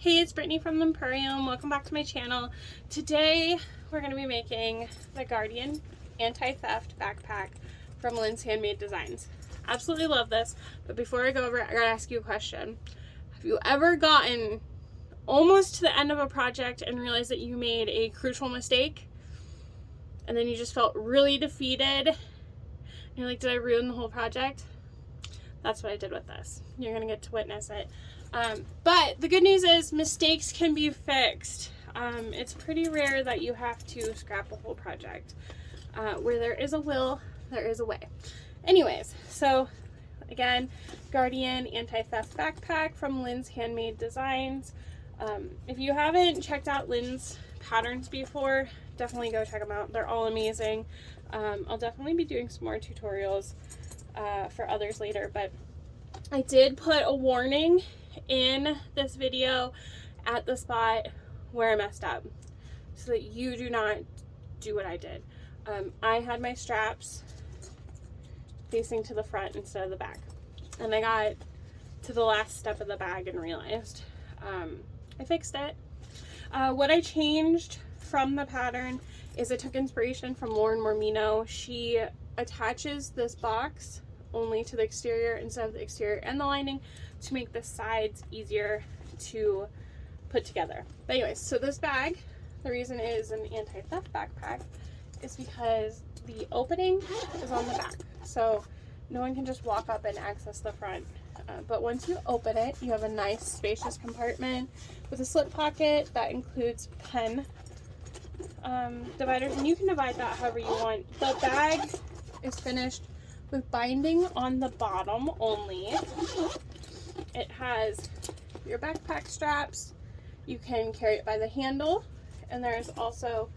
Hey, it's Brittany from Empurrium. Welcome back to my channel. Today we're going to be making the Guardian Anti-Theft Backpack from Linds Handmade Designs. Absolutely love this, but before I go over it, I gotta ask you a question. Have you ever gotten almost to the end of a project and realized that you made a crucial mistake and then you just felt really defeated and you're like, did I ruin the whole project? That's what I did with this. You're gonna get to witness it. But the good news is mistakes can be fixed. It's pretty rare that you have to scrap a whole project. Where there is a will, there is a way. Anyways, so again, Guardian Anti-Theft Backpack from Linds Handmade Designs. If you haven't checked out Linds patterns before, definitely go check them out. They're all amazing. I'll definitely be doing some more tutorials for others later, but I did put a warning in this video at the spot where I messed up so that you do not do what I did. I had my straps facing to the front instead of the back, and I got to the last step of the bag and realized I fixed it. What I changed from the pattern is I took inspiration from Lauren Mormino. She attaches this box only to the exterior instead of the exterior and the lining to make the sides easier to put together. But anyways, so this bag, the reason it is an anti-theft backpack is because the opening is on the back, so no one can just walk up and access the front. But once you open it, you have a nice spacious compartment with a slip pocket that includes pen dividers, and you can divide that however you want. The bag is finished with binding on the bottom only. It has your backpack straps. You can carry it by the handle, and there's also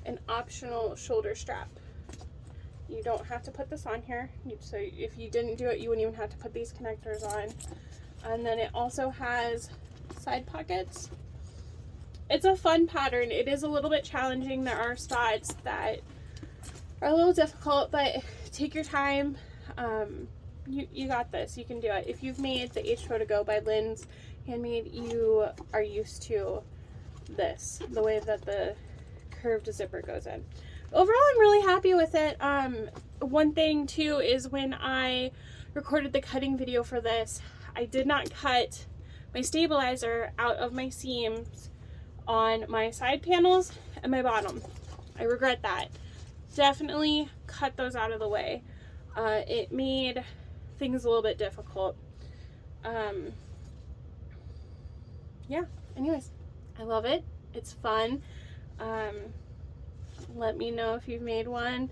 an optional shoulder strap. You don't have to put this on here, so if you didn't do it, you wouldn't even have to put these connectors on. And then it also has side pockets. It's a fun pattern. It is a little bit challenging. There are spots that are a little difficult, but take your time. You got this. You can do it. If you've made the H2O to Go by Linds Handmade, you are used to this, the way that the curved zipper goes in. Overall, I'm really happy with it. One thing too is when I recorded the cutting video for this, I did not cut my stabilizer out of my seams on my side panels and my bottom. I regret that. Definitely cut those out of the way. It made things a little bit difficult. Yeah, anyways, I love it. It's fun. Let me know if you've made one.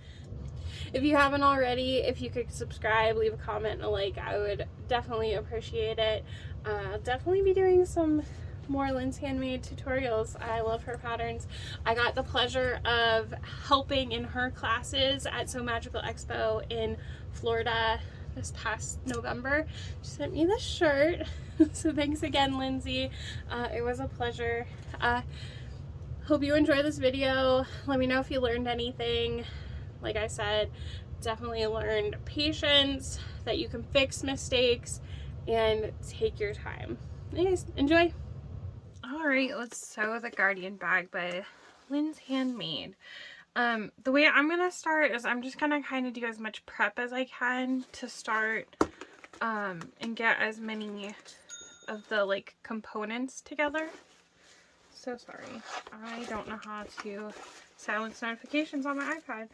If you haven't already, if you could subscribe, leave a comment, and a like, I would definitely appreciate it. I'll definitely be doing some more Linds Handmade tutorials. I love her patterns. I got the pleasure of helping in her classes at So Magical Expo in Florida this past November. She sent me this shirt. So thanks again, Lindsay. It was a pleasure. Hope you enjoy this video. Let me know if you learned anything. Like I said, definitely learned patience, that you can fix mistakes, and take your time. Anyways, enjoy. Alright, let's sew the Guardian bag by Linds Handmade. The way I'm going to start is I'm just going to kind of do as much prep as I can to start and get as many of the like components together. So sorry, I don't know how to silence notifications on my iPad.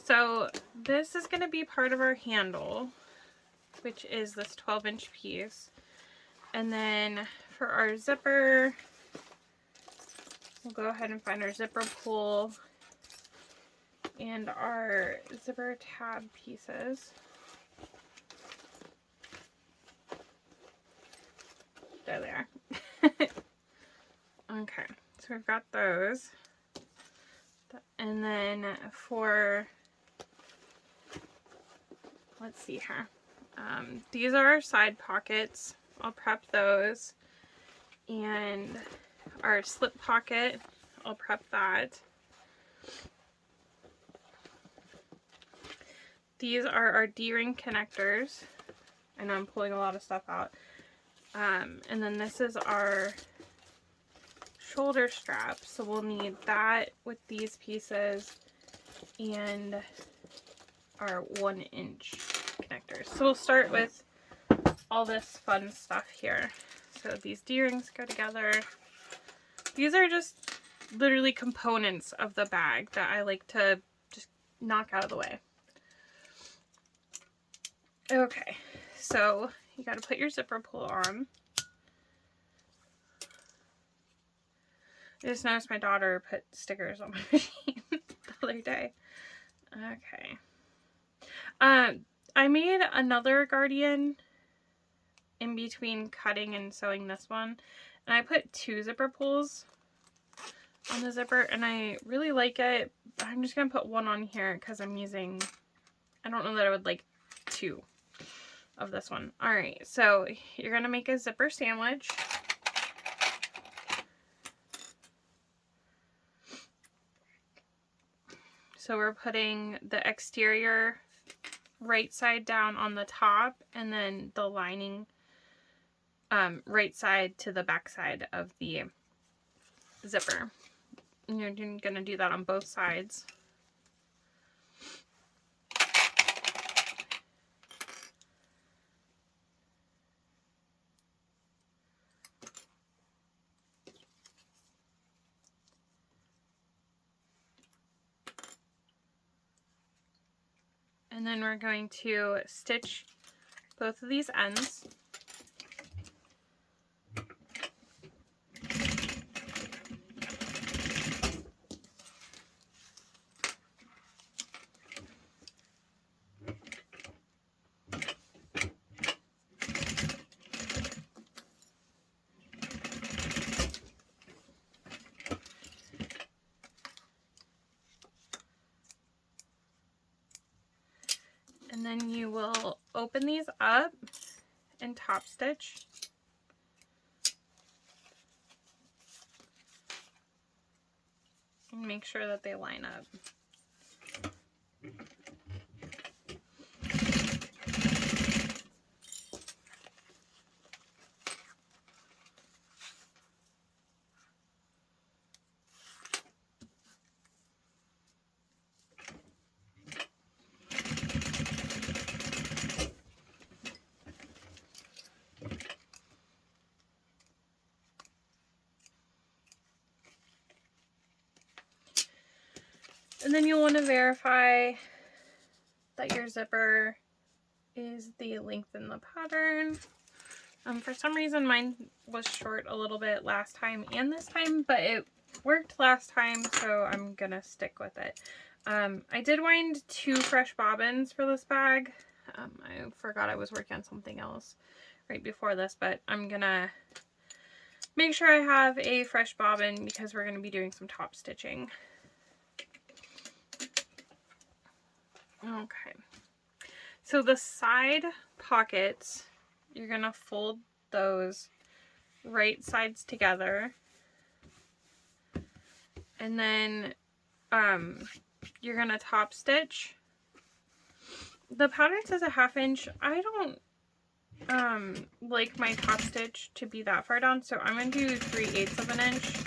So this is going to be part of our handle, which is this 12-inch piece. And then for our zipper, we'll go ahead and find our zipper pull and our zipper tab pieces. There they are. Okay, so we've got those. And then for, let's see here. These are our side pockets. I'll prep those. And our slip pocket, I'll prep that. These are our D-ring connectors. I know I'm pulling a lot of stuff out. And then this is our shoulder strap. So we'll need that with these pieces and our 1-inch connectors. So we'll start with all this fun stuff here. So these D-rings go together. These are just literally components of the bag that I like to just knock out of the way. Okay, so you got to put your zipper pull on. I just noticed my daughter put stickers on my machine the other day. Okay. I made another Guardian in between cutting and sewing this one, and I put 2 zipper pulls on the zipper, and I really like it. I'm just gonna put 1 on here because I'm using, I don't know that I would like 2 of this one. All right, so you're gonna make a zipper sandwich. So we're putting the exterior right side down on the top, and then the lining right side to the back side of the zipper. And you're gonna do that on both sides. And then we're going to stitch both of these ends. And then you will open these up and top stitch. And make sure that they line up. And then you'll want to verify that your zipper is the length in the pattern. For some reason mine was short a little bit last time and this time, but it worked last time, so I'm gonna stick with it. I did wind 2 fresh bobbins for this bag. I forgot I was working on something else right before this, but I'm gonna make sure I have a fresh bobbin because we're gonna be doing some top stitching. Okay, so the side pockets, you're gonna fold those right sides together, and then you're gonna top stitch. The pattern says a 1/2 inch. I don't like my top stitch to be that far down, so I'm gonna do 3/8 of an inch.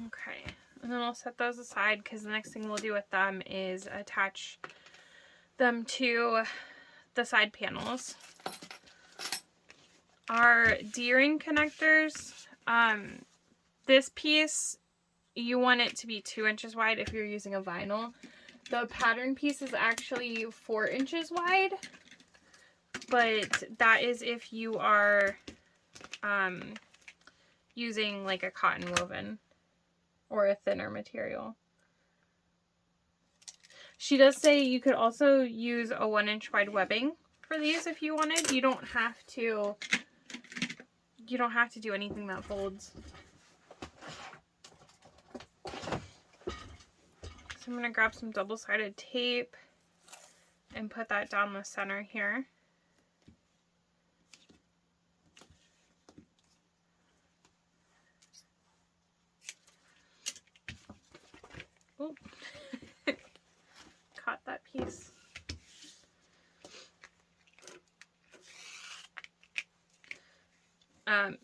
Okay, and then I'll set those aside because the next thing we'll do with them is attach them to the side panels. Our D-ring connectors, this piece, you want it to be 2 inches wide if you're using a vinyl. The pattern piece is actually 4 inches wide, but that is if you are using like a cotton woven or a thinner material. She does say you could also use a 1-inch wide webbing for these if you wanted. You don't have to do anything that folds. So I'm going to grab some double-sided tape and put that down the center here. Oh, caught that piece.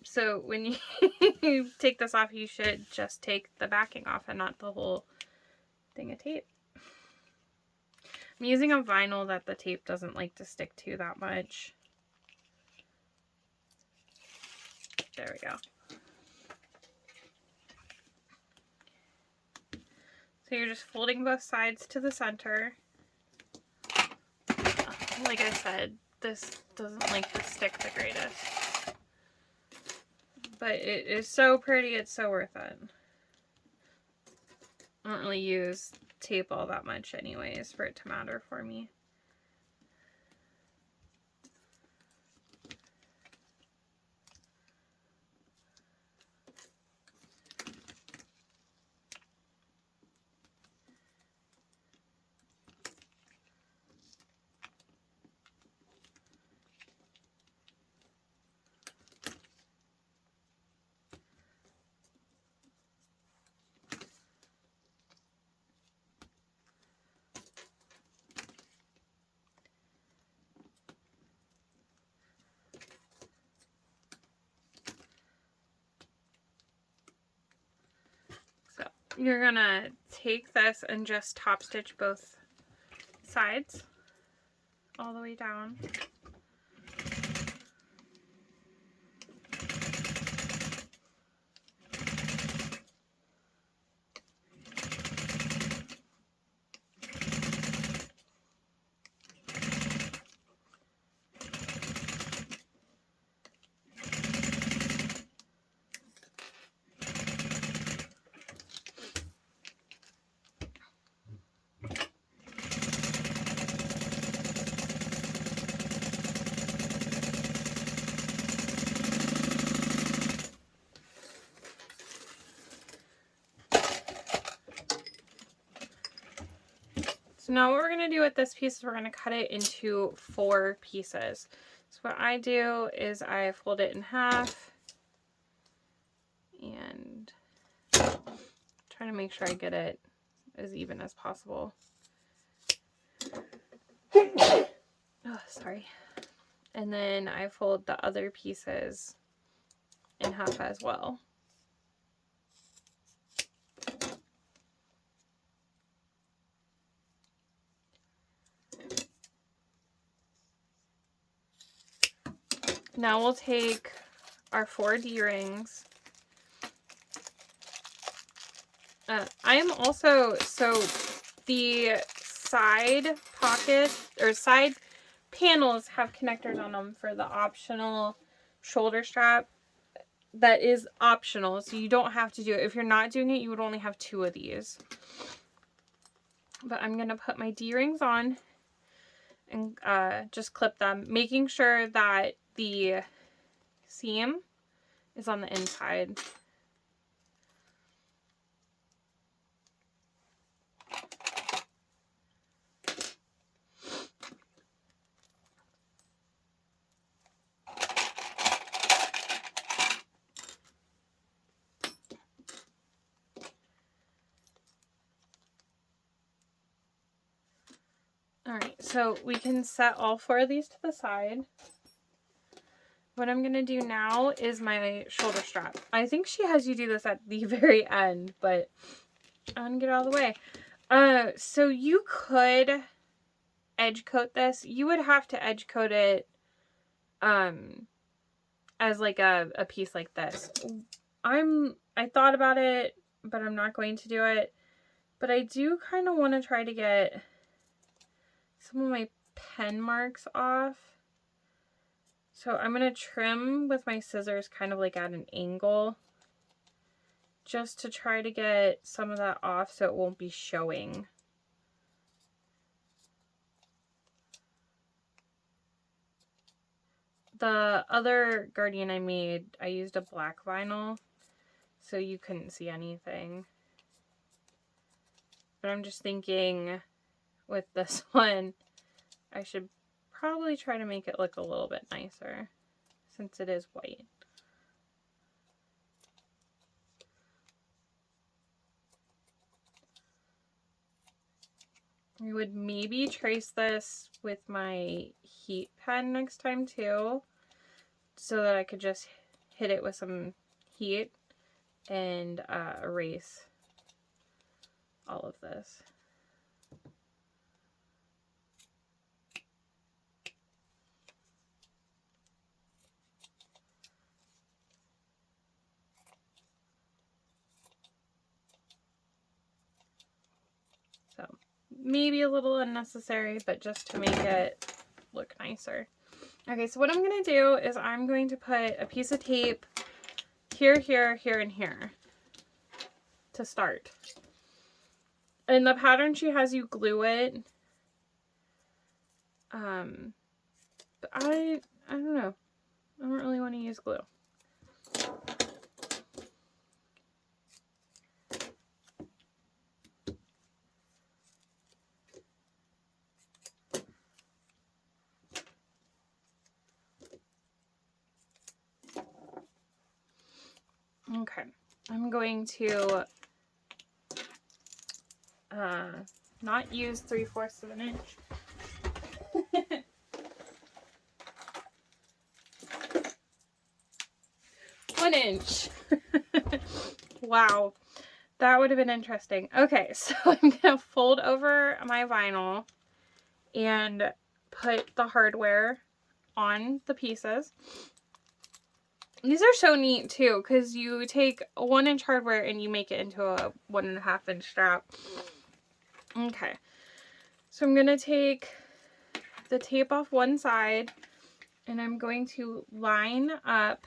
So when you take this off, you should just take the backing off and not the whole thing of tape. I'm using a vinyl that the tape doesn't like to stick to that much. There we go. So you're just folding both sides to the center. Like I said, this doesn't like to stick the greatest. But it is so pretty, it's so worth it. I don't really use tape all that much anyways for it to matter for me. You're gonna take this and just top stitch both sides all the way down. So now what we're going to do with this piece is we're going to cut it into 4 pieces. So what I do is I fold it in half and try to make sure I get it as even as possible. Oh, sorry. And then I fold the other pieces in half as well. Now we'll take our 4 D-rings. I am also, so the side pocket or side panels have connectors on them for the optional shoulder strap. That is optional, so you don't have to do it. If you're not doing it, you would only have 2 of these. But I'm going to put my D-rings on and just clip them, making sure that the seam is on the inside. Alright, so we can set all 4 of these to the side. What I'm going to do now is my shoulder strap. I think she has you do this at the very end, but I'm going to get it out of the way. So you could edge coat this. You would have to edge coat it as like a piece like this. I thought about it, but I'm not going to do it. But I do kind of want to try to get some of my pen marks off. So I'm going to trim with my scissors kind of like at an angle just to try to get some of that off so it won't be showing. The other Guardian I made, I used a black vinyl, so you couldn't see anything. But I'm just thinking with this one, I should probably try to make it look a little bit nicer since it is white. I would maybe trace this with my heat pen next time too, so that I could just hit it with some heat and erase all of this. So maybe a little unnecessary, but just to make it look nicer. Okay, so what I'm going to do is I'm going to put a piece of tape here, here, here, and here to start. And the pattern she has you glue it. But I don't know. I don't really want to use glue. Okay, I'm going to not use 3/4 of an inch. 1 inch. Wow, that would have been interesting. Okay, so I'm gonna fold over my vinyl and put the hardware on the pieces. These are so neat too, because you take a 1 inch hardware and you make it into a 1.5 inch strap. Okay, so I'm gonna take the tape off one side and I'm going to line up.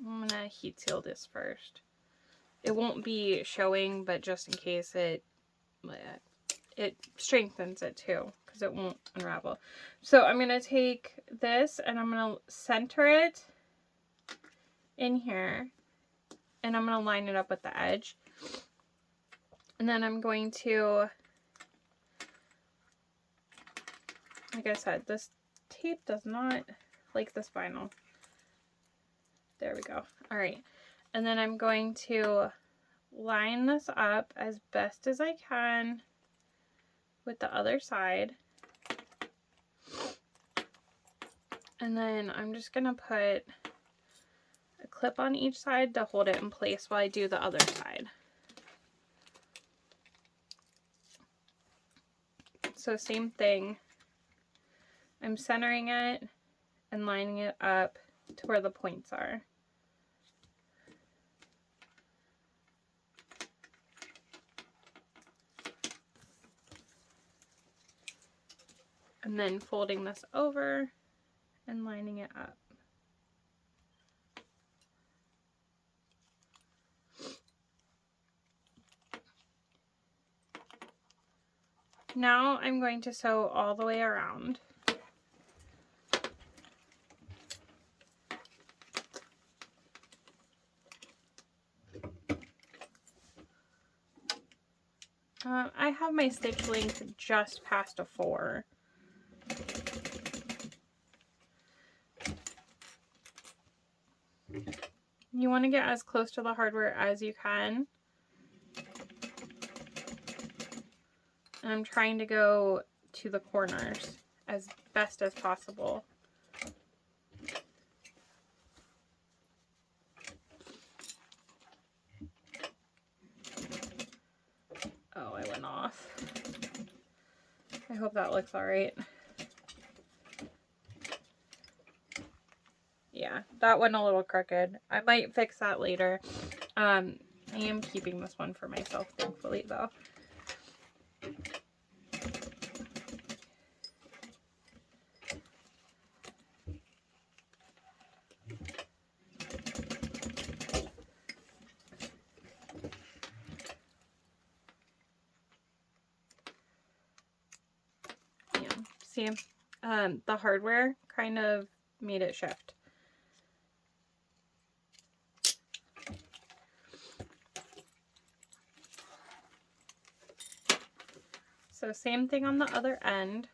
I'm gonna heat seal this first. It won't be showing, but just in case it strengthens it too, because it won't unravel. So I'm gonna take this and I'm gonna center it in here and I'm gonna line it up with the edge. And then I'm going to, like I said, this tape does not like this vinyl. There we go. All right. And then I'm going to line this up as best as I can with the other side. And then I'm just going to put a clip on each side to hold it in place while I do the other side. So same thing. I'm centering it and lining it up to where the points are. And then folding this over and lining it up. Now I'm going to sew all the way around. I have my stitch length just past a 4. You want to get as close to the hardware as you can. And I'm trying to go to the corners as best as possible. Oh, I went off. I hope that looks all right. Yeah, that went a little crooked. I might fix that later. I am keeping this one for myself, thankfully, though. Yeah, see, the hardware kind of made it shift. So same thing on the other end.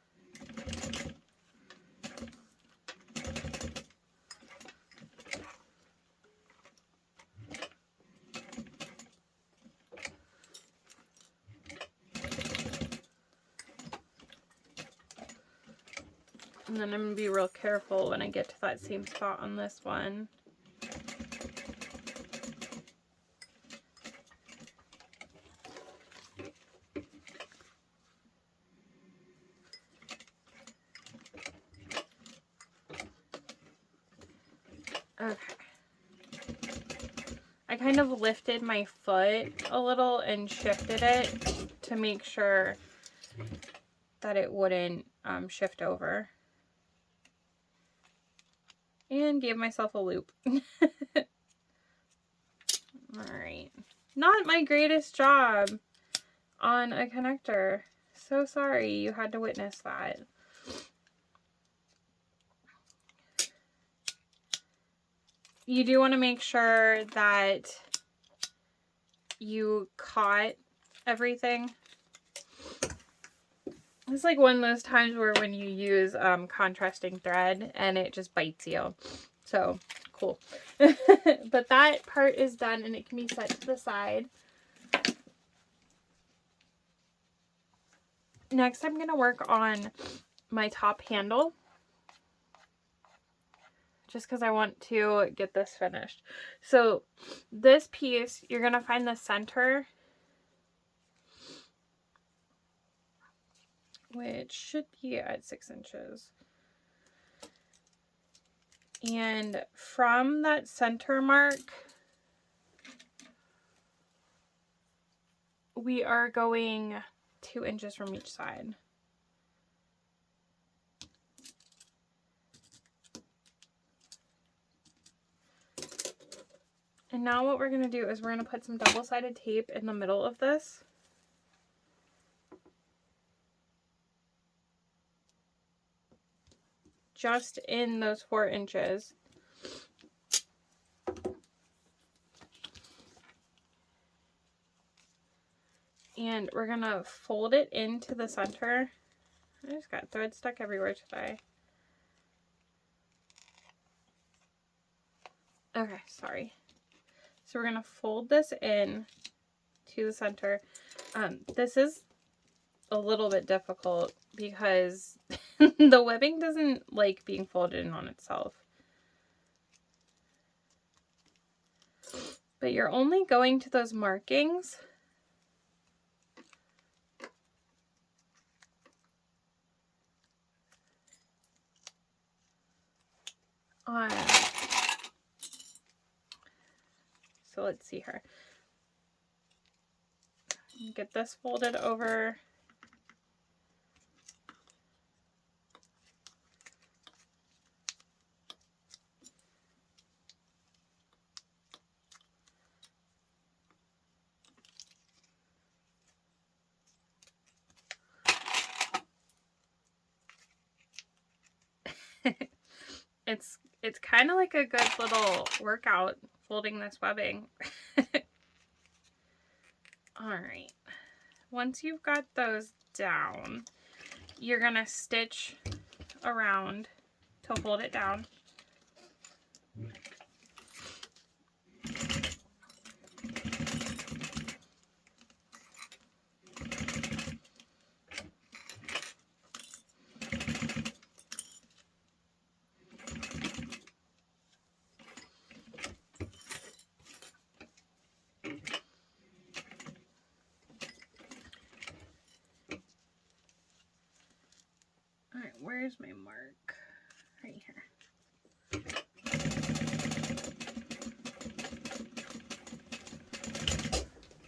And then I'm going to be real careful when I get to that same spot on this one. Okay. I kind of lifted my foot a little and shifted it to make sure that it wouldn't shift over. And gave myself a loop. Alright. Not my greatest job on a connector. So sorry you had to witness that. You do want to make sure that you caught everything. It's like one of those times where when you use contrasting thread and it just bites you. So, cool. But that part is done and it can be set to the side. Next, I'm going to work on my top handle. Just because I want to get this finished. So, this piece, you're going to find the center, which should be at 6 inches. And from that center mark, we are going 2 inches from each side. And now what we're going to do is we're going to put some double-sided tape in the middle of this. Just in those 4 inches. And we're going to fold it into the center. I just got thread stuck everywhere today. Okay, sorry. So we're going to fold this in to the center. This is a little bit difficult because the webbing doesn't like being folded in on itself. But you're only going to those markings on. So let's see here. Get this folded over. It's kind of like a good little workout folding this webbing. Alright, once you've got those down, you're going to stitch around to hold it down. Alright, where's my mark? Right here.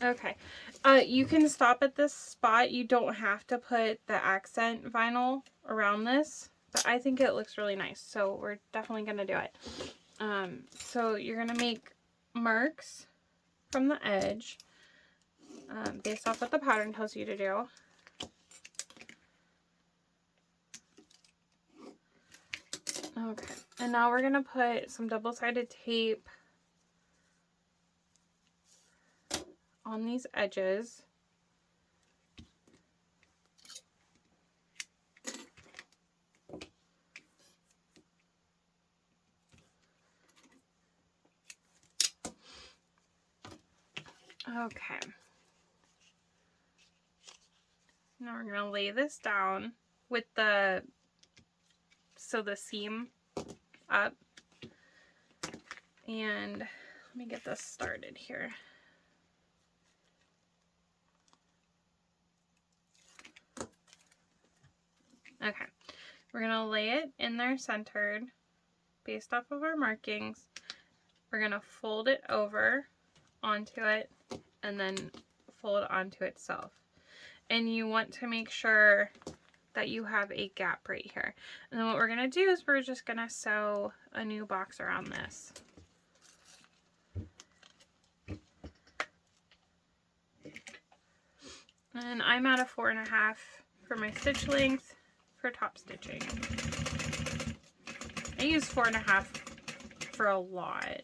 Okay, you can stop at this spot. You don't have to put the accent vinyl around this, but I think it looks really nice, so we're definitely going to do it. So you're going to make marks from the edge based off what the pattern tells you to do. Okay, And now we're going to put some double-sided tape on these edges. Okay. Now we're going to lay this down with the seam up. And let me get this started here. Okay. We're going to lay it in there centered based off of our markings. We're going to fold it over onto it and then fold onto itself. And you want to make sure that you have a gap right here. And then what we're going to do is we're just going to sew a new box around this. And I'm at a 4.5 for my stitch length for top stitching. I use 4.5 for a lot.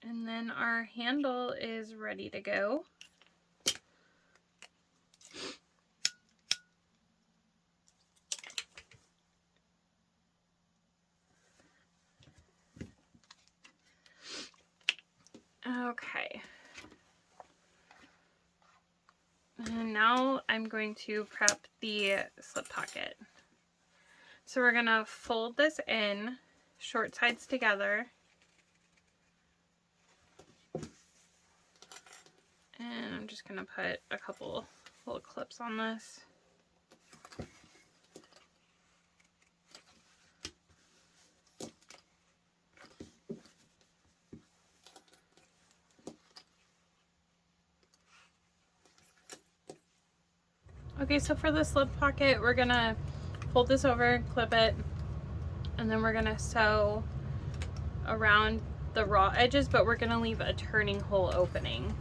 And then our handle is ready to go. Okay. And now I'm going to prep the slip pocket. So we're going to fold this in, short sides together. And I'm just going to put a couple little clips on this. Okay, so for the slip pocket, we're going to fold this over, clip it, and then we're going to sew around the raw edges, but we're going to leave a turning hole opening.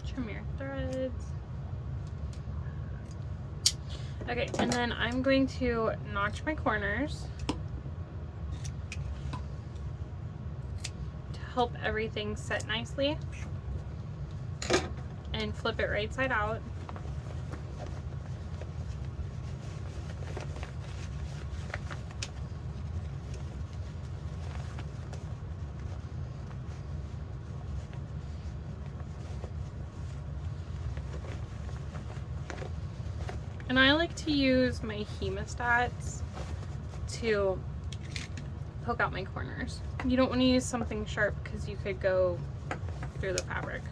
Trim your threads. Okay, and then I'm going to notch my corners to help everything set nicely, and flip it right side out. And I like to use my hemostats to poke out my corners. You don't want to use something sharp because you could go through the fabric.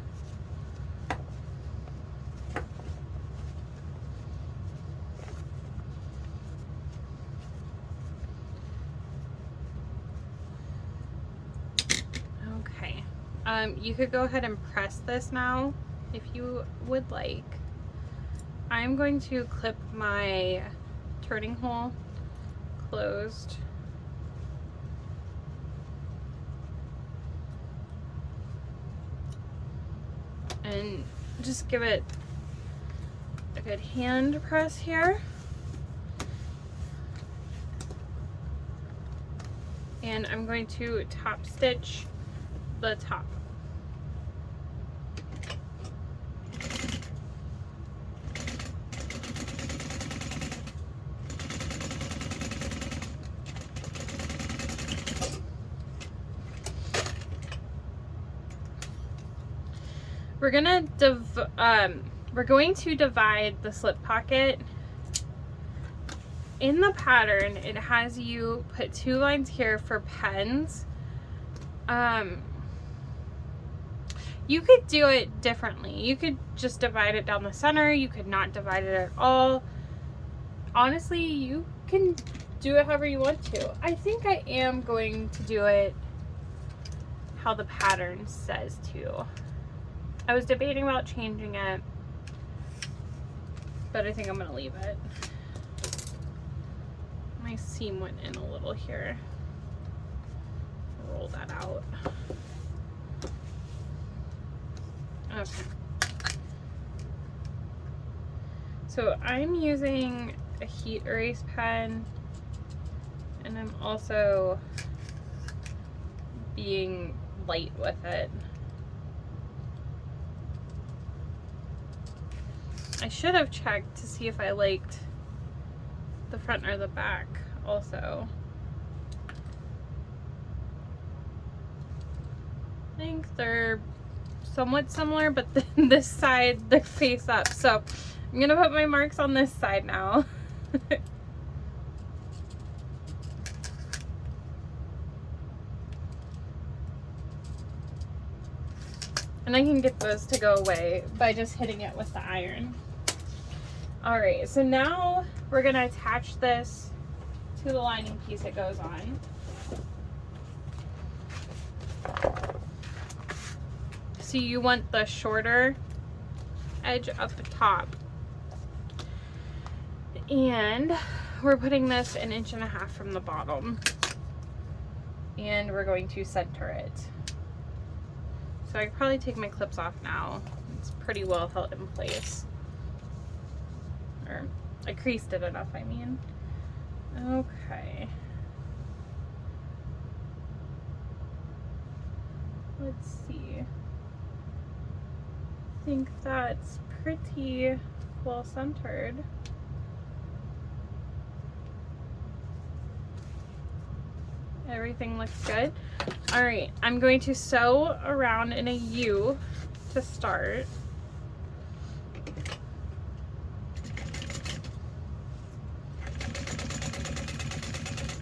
Okay. You could go ahead and press this now if you would like. I'm going to clip my turning hole closed. And just give it a good hand press here. And I'm going to top stitch the top. we're going to divide the slip pocket. In the pattern, it has you put 2 lines here for pens. You could do it differently. You could just divide it down the center. You could not divide it at all. Honestly, you can do it however you want to. I think I am going to do it how the pattern says to. I was debating about changing it, but I think I'm going to leave it. My seam went in a little here. Roll that out. Okay. So I'm using a heat erase pen, and I'm also being light with it. I should have checked to see if I liked the front or the back also. I think they're somewhat similar, but then this side they're face up. So I'm gonna put my marks on this side now. And I can get those to go away by just hitting it with the iron. All right, so now we're gonna attach this to the lining piece it goes on. So you want the shorter edge up the top. And we're putting this 1.5 inches from the bottom. And we're going to center it. So I could probably take my clips off now. It's pretty well held in place. Or I creased it enough, I mean. Okay. Let's see. I think that's pretty well centered. Everything looks good. All right, I'm going to sew around in a U to start.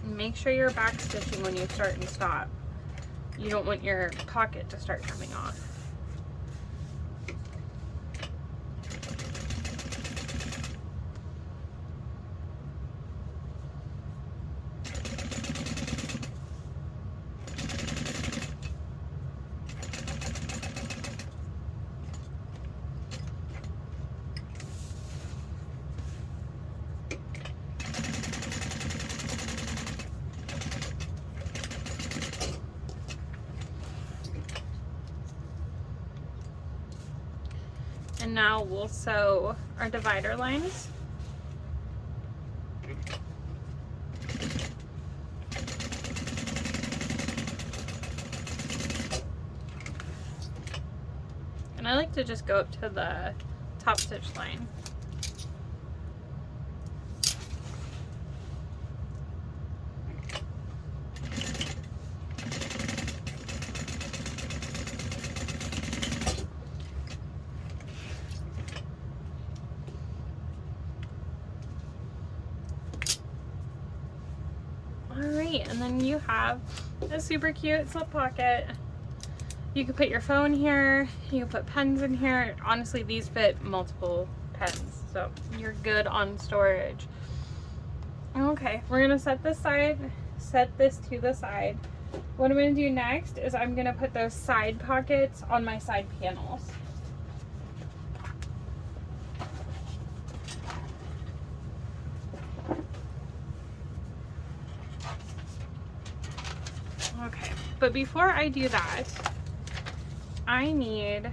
Make sure you're back stitching when you start and stop. You don't want your pocket to start coming off. And now we'll sew our divider lines. And I like to just go up to the top stitch line. Alright, and then you have a super cute slip pocket. You can put your phone here, you can put pens in here. Honestly, these fit multiple pens, so you're good on storage. Okay, we're gonna set this to the side. What I'm gonna do next is I'm gonna put those side pockets on my side panels. Okay, but before I do that, I need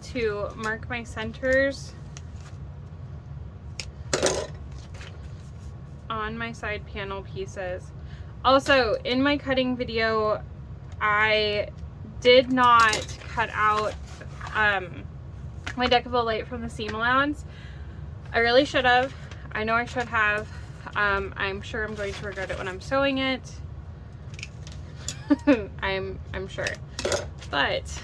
to mark my centers on my side panel pieces. Also, in my cutting video, I did not cut out my deckable light from the seam allowance. I really should have. I know I should have. I'm sure I'm going to regret it when I'm sewing it. I'm sure. But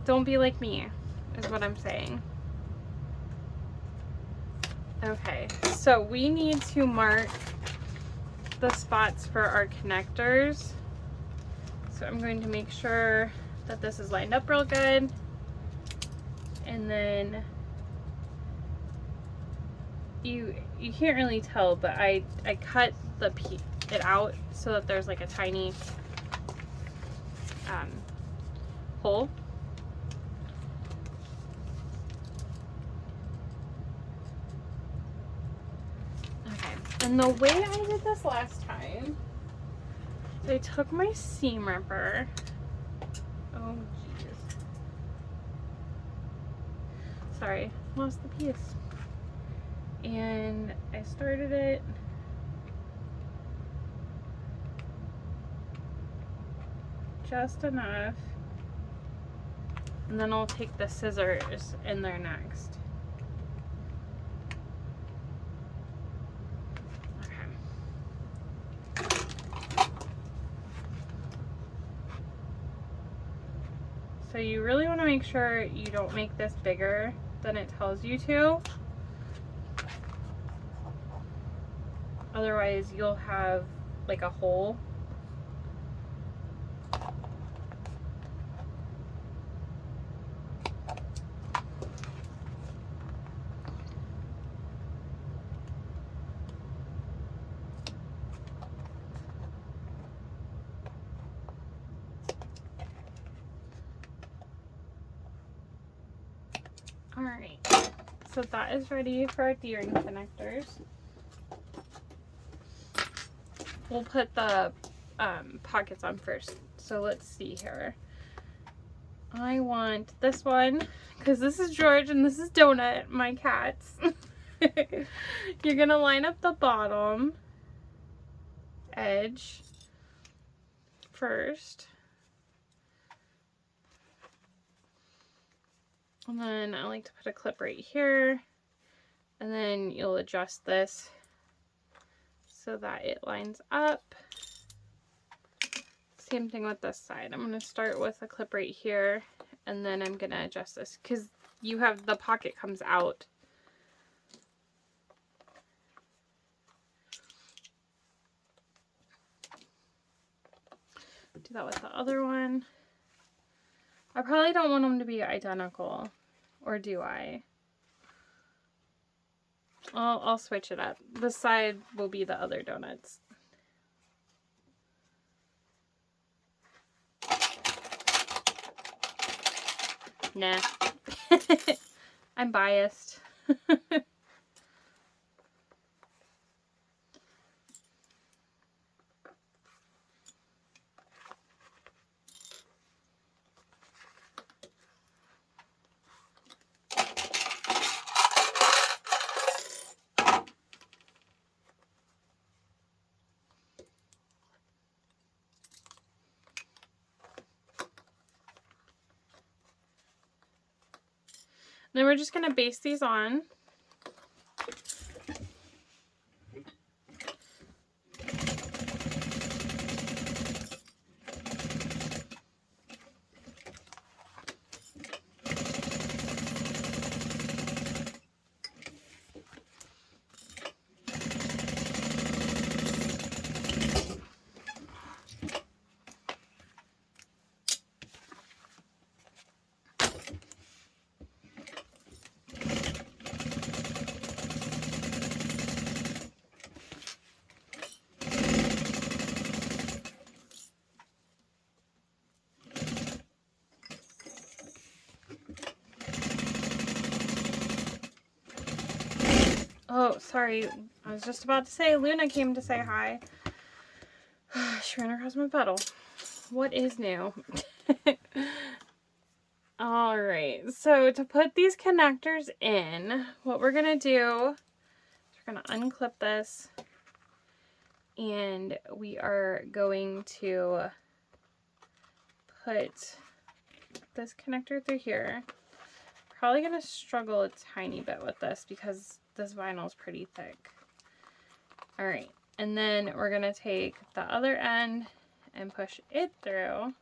Don't be like me, is what I'm saying. Okay, so we need to mark the spots for our connectors. So I'm going to make sure that this is lined up real good. And then you can't really tell, but I cut it out so that there's like a tiny hole. Okay, and the way I did this last time, I took my seam ripper. Oh jeez. Sorry, lost the piece. And I started it just enough, and then I'll take the scissors in there next. Okay. So you really want to make sure you don't make this bigger than it tells you to. Otherwise you'll have like a hole. Alright, so that is ready for our D-ring connectors. We'll put the pockets on first. So let's see here. I want this one because this is George and this is Donut, my cats. You're gonna line up the bottom edge first. And then I like to put a clip right here. And then you'll adjust this so that it lines up. Same thing with this side. I'm going to start with a clip right here, and then I'm going to adjust this because you have the pocket comes out. Do that with the other one. I probably don't want them to be identical, or do I? I'll switch it up. This side will be the other donuts. Nah. I'm biased. Then we're just going to baste these on. Oh, sorry. I was just about to say Luna came to say hi. She ran across my pedal. What is new? Alright, so to put these connectors in, what we're going to do is we're going to unclip this, and we are going to put this connector through here. Probably going to struggle a tiny bit with this because this vinyl is pretty thick. Alright, and then we're going to take the other end and push it through.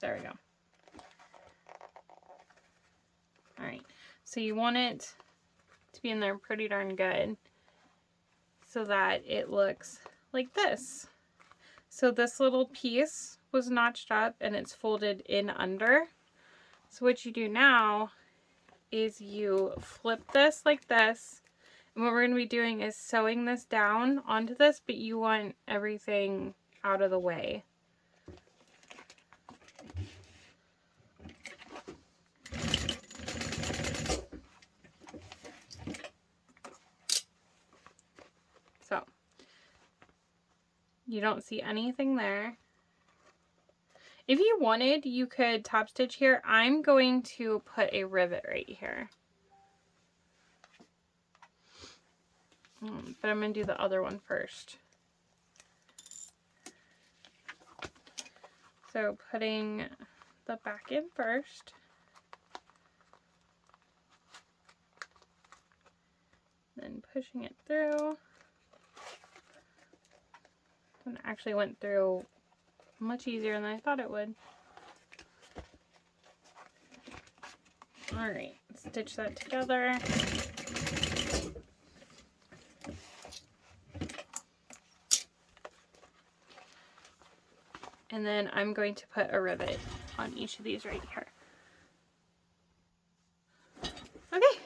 There we go. Alright, so you want it to be in there pretty darn good so that it looks like this. So this little piece was notched up and it's folded in under. So what you do now is you flip this like this, and what we're going to be doing is sewing this down onto this, but you want everything out of the way. So you don't see anything there. If you wanted, you could top stitch here. I'm going to put a rivet right here. But I'm going to do the other one first. So putting the back in first. Then pushing it through. And it actually went through much easier than I thought it would. Alright, stitch that together. And then I'm going to put a rivet on each of these right here. Okay,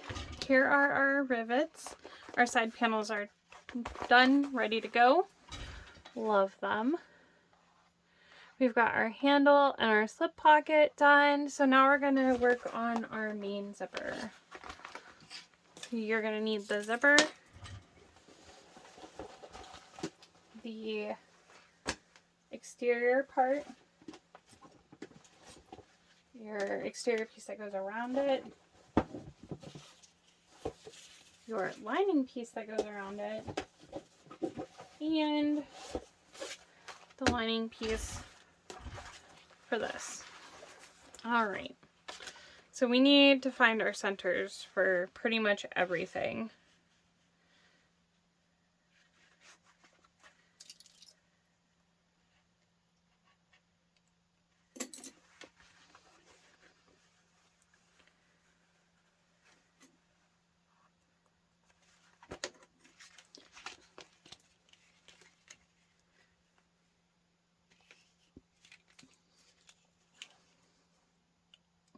here are our rivets. Our side panels are done, ready to go. Love them. We've got our handle and our slip pocket done. So now we're going to work on our main zipper. You're going to need the zipper, the exterior part, your exterior piece that goes around it, your lining piece that goes around it, and the lining piece for this. Alright, so we need to find our centers for pretty much everything.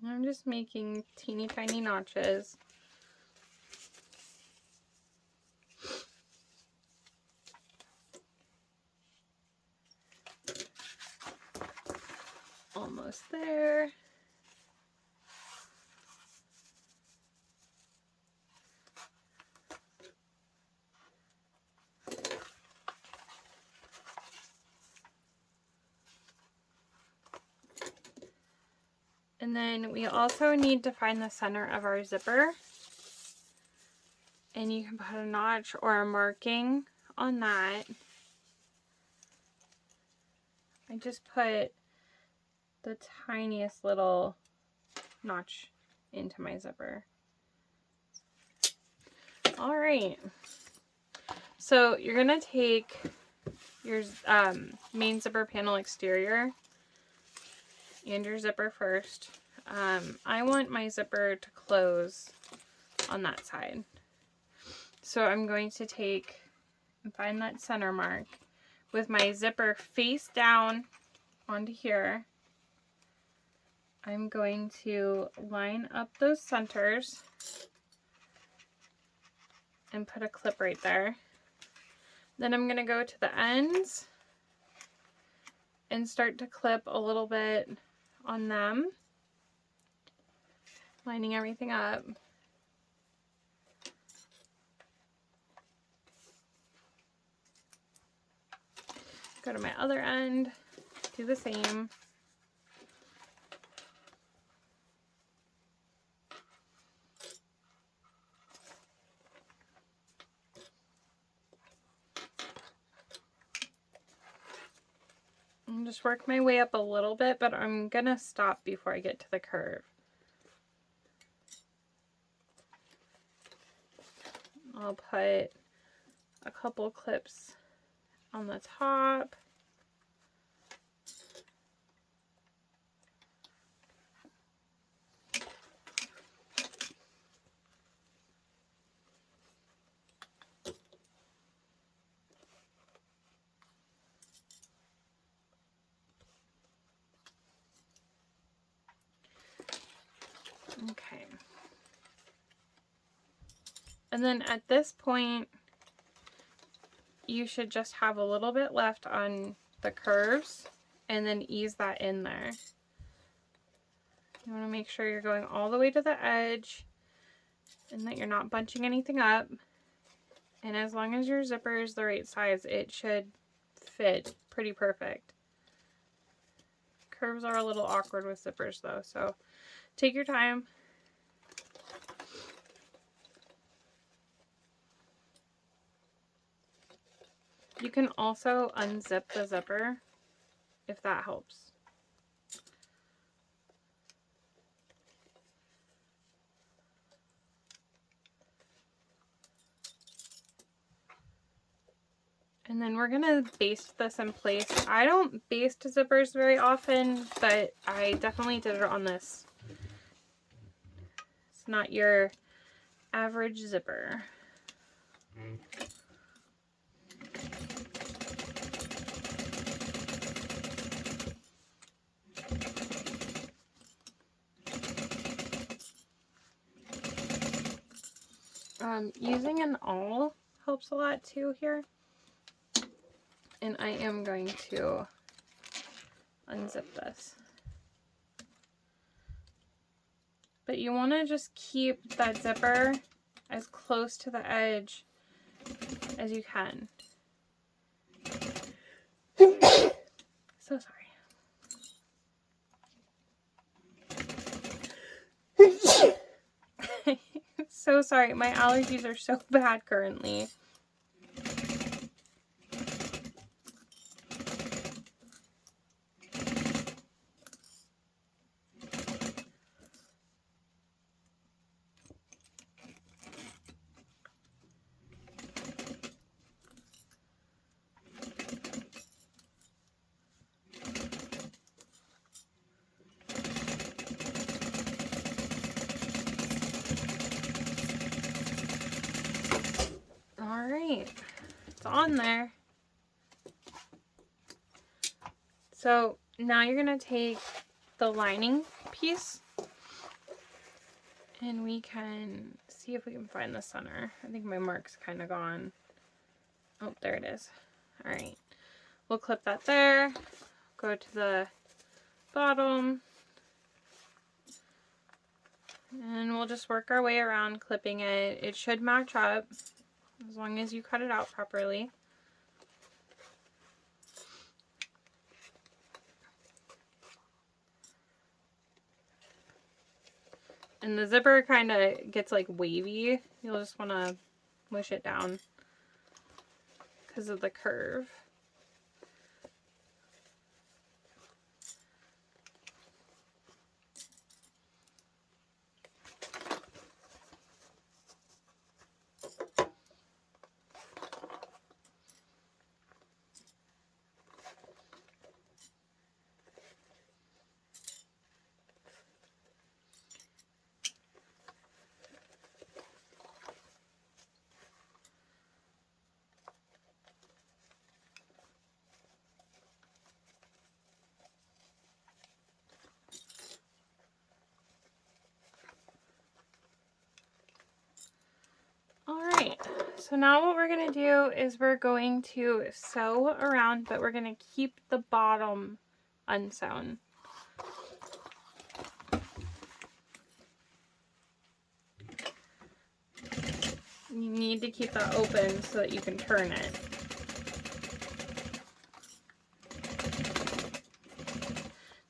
I'm just making teeny tiny notches. Almost there. And then we also need to find the center of our zipper. And you can put a notch or a marking on that. I just put the tiniest little notch into my zipper. Alright. So you're going to take your main zipper panel exterior and your zipper first. I want my zipper to close on that side. So I'm going to take and find that center mark with my zipper face down onto here. I'm going to line up those centers and put a clip right there. Then I'm going to go to the ends and start to clip a little bit on them, lining everything up. Go to my other end, do the same. And just work my way up a little bit, but I'm gonna stop before I get to the curve. I'll put a couple clips on the top. And then at this point, you should just have a little bit left on the curves and then ease that in there. You want to make sure you're going all the way to the edge and that you're not bunching anything up. And as long as your zipper is the right size, it should fit pretty perfect. Curves are a little awkward with zippers though, so take your time. You can also unzip the zipper if that helps. And then we're gonna baste this in place. I don't baste zippers very often, but I definitely did it on this. It's not your average zipper. Using an awl helps a lot too here. And I am going to unzip this. But you want to just keep that zipper as close to the edge as you can. So sorry. So sorry, my allergies are so bad currently. Alright, it's on there. So now you're going to take the lining piece and we can see if we can find the center. I think my mark's kind of gone. Oh, there it is. Alright, we'll clip that there, go to the bottom, and we'll just work our way around clipping it. It should match up as long as you cut it out properly. And the zipper kind of gets like wavy. You'll just want to mush it down because of the curve. Alright, so now what we're going to do is we're going to sew around, but we're going to keep the bottom unsewn. You need to keep that open so that you can turn it.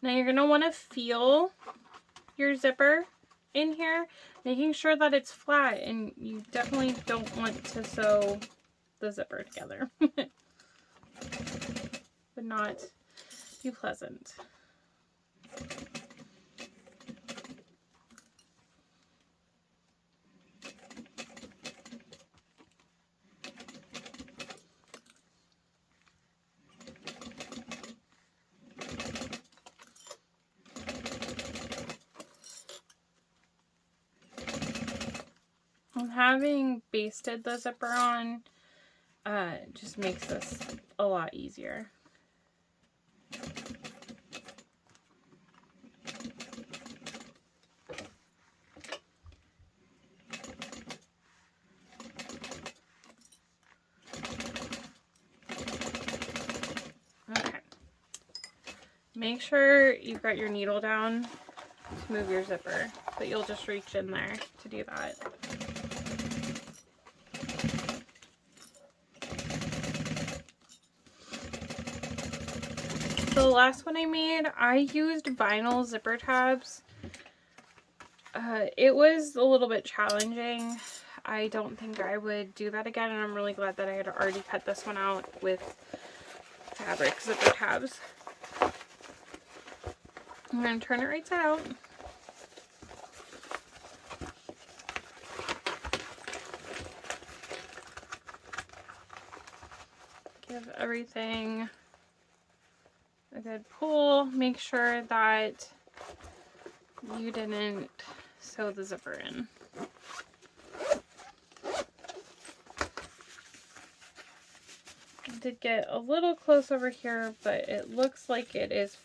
Now you're going to want to feel your zipper in here, making sure that it's flat, and you definitely don't want to sew the zipper together. Would not be pleasant. Having basted the zipper on just makes this a lot easier. Make sure you've got your needle down to move your zipper, but you'll just reach in there to do that. The last one I made, I used vinyl zipper tabs. It was a little bit challenging. I don't think I would do that again, and I'm really glad that I had already cut this one out with fabric zipper tabs. I'm going to turn it right side out. Give everything a good pull. Make sure that you didn't sew the zipper in. I did get a little close over here, but it looks like it is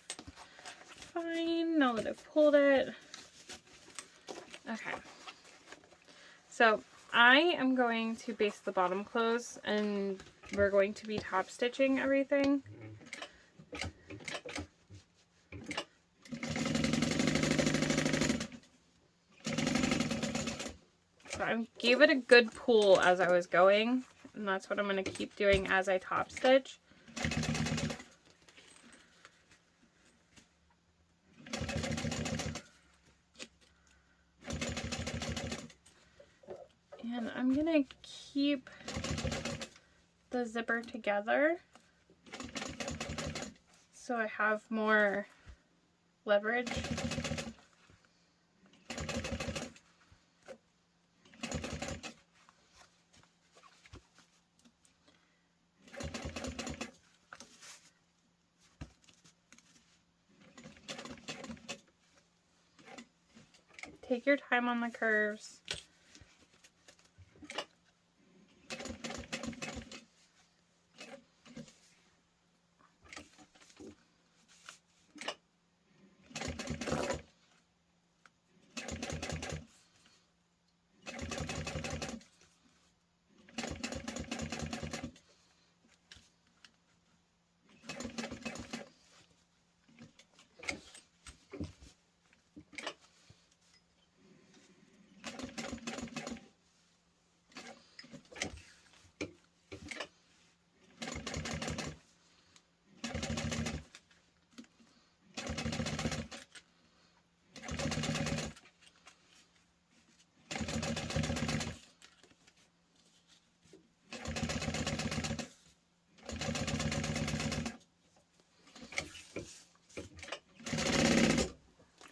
fine now that I've pulled it. Okay. So I am going to baste the bottom close, and we're going to be top stitching everything. So I gave it a good pull as I was going, and that's what I'm going to keep doing as I top stitch. And I'm going to keep the zipper together so I have more leverage. Take your time on the curves.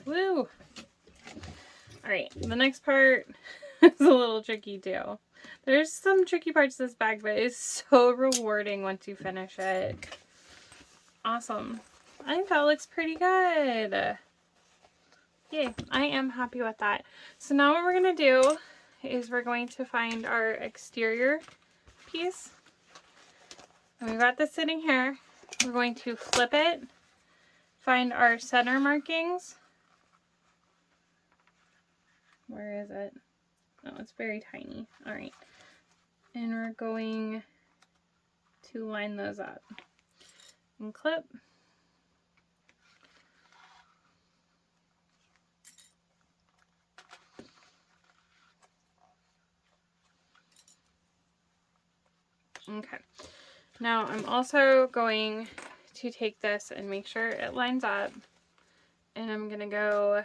Woo! Alright, the next part is a little tricky too. There's some tricky parts to this bag, but it's so rewarding once you finish it. Awesome. I think that looks pretty good. Yay, I am happy with that. So now what we're going to do is we're going to find our exterior piece. And we've got this sitting here. We're going to flip it, find our center markings. Where is it? Oh, it's very tiny. All right. And we're going to line those up and clip. Okay. Now I'm also going to take this and make sure it lines up. And I'm going to go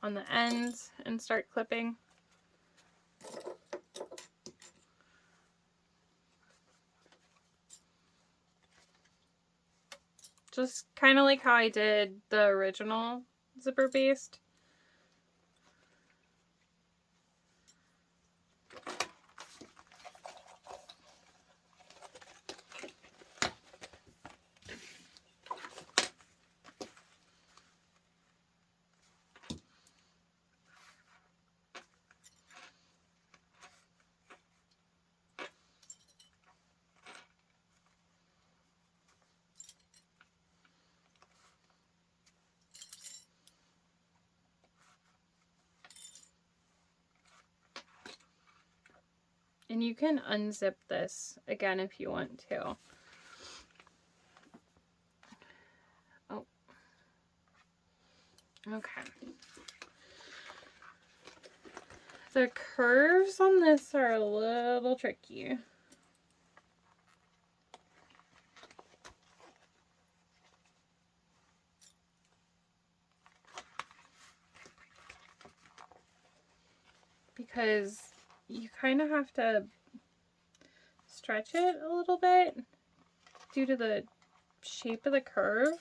on the ends and start clipping. Just kind of like how I did the original zipper baste. And you can unzip this again if you want to. Oh, Okay. The curves on this are a little tricky. Because you kind of have to stretch it a little bit due to the shape of the curve.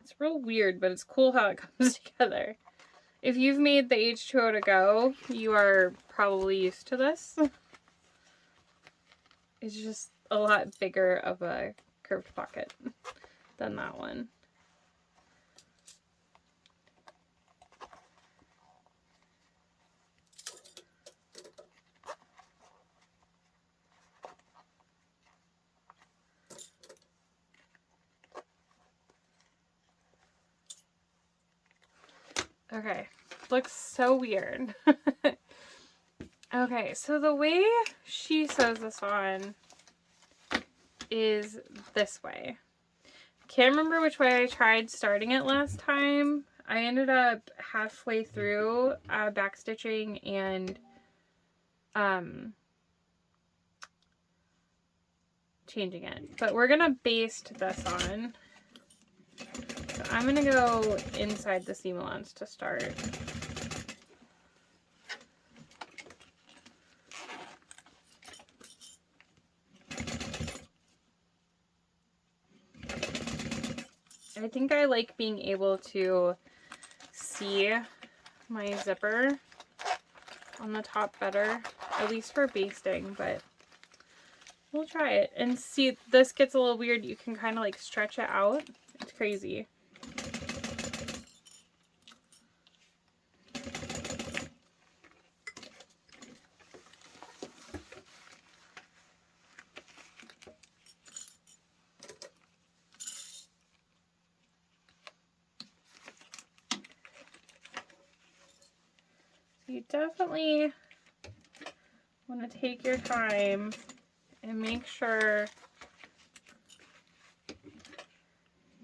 It's real weird, but it's cool how it comes together. If you've made the H2O to go, you are probably used to this. It's just a lot bigger of a curved pocket than that one. Okay, looks so weird. Okay, so the way she sews this on is this way. Can't remember which way I tried starting it last time. I ended up halfway through backstitching and changing it. But we're gonna baste this on. So I'm gonna go inside the seam allowance to start. I think I like being able to see my zipper on the top better, at least for basting, but we'll try it. And see, this gets a little weird. You can kind of like stretch it out. It's crazy. You definitely want to take your time and make sure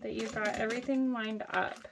that you've got everything lined up.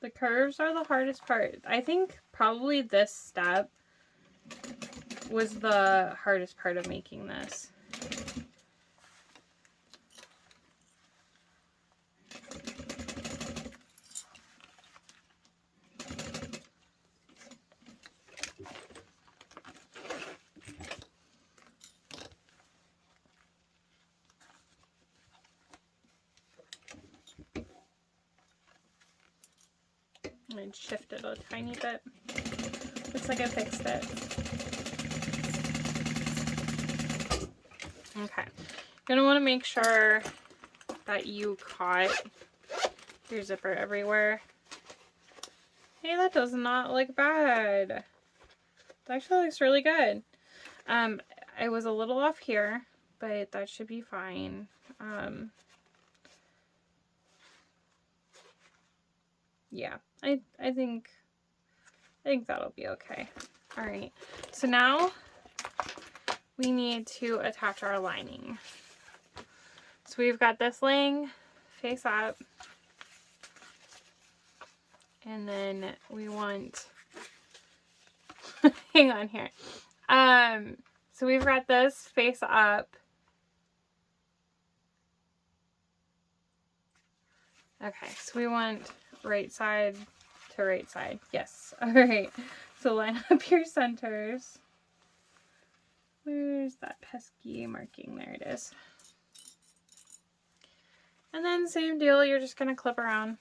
The curves are the hardest part. I think probably this step was the hardest part of making this. And shift it a tiny bit. Looks like I fixed it. Okay. You're gonna want to make sure that you caught your zipper everywhere. Hey, that does not look bad. It actually looks really good. I was a little off here, but that should be fine. Yeah, I think that'll be okay. All right, so now we need to attach our lining. So we've got this laying face up, and then we want hang on here. So we've got this face up. Okay, so we want right side to right side. Yes. All right. So line up your centers. Where's that pesky marking? There it is. And then same deal, you're just going to clip around.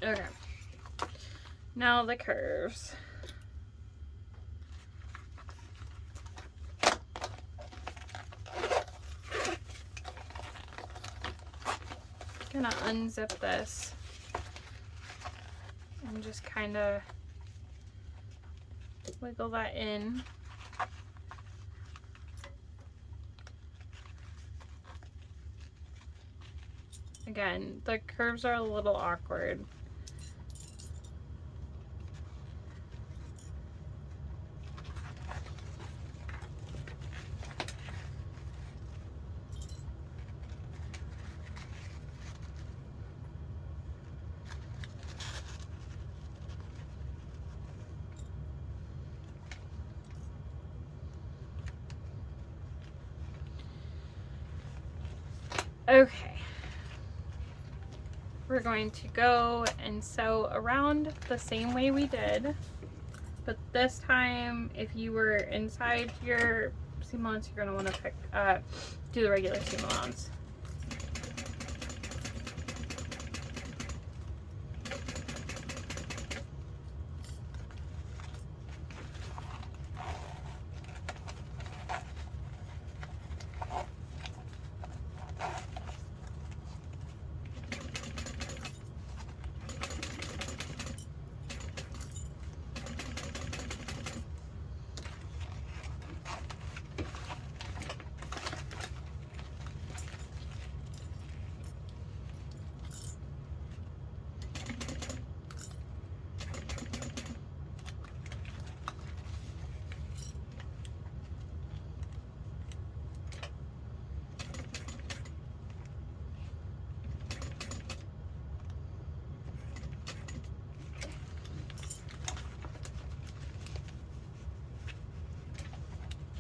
Okay. Now the curves. Gonna unzip this and just kind of wiggle that in. Again, the curves are a little awkward. Okay. We're going to go and sew around the same way we did, but this time if you were inside your seam allowance, you're going to want to do the regular seam allowance.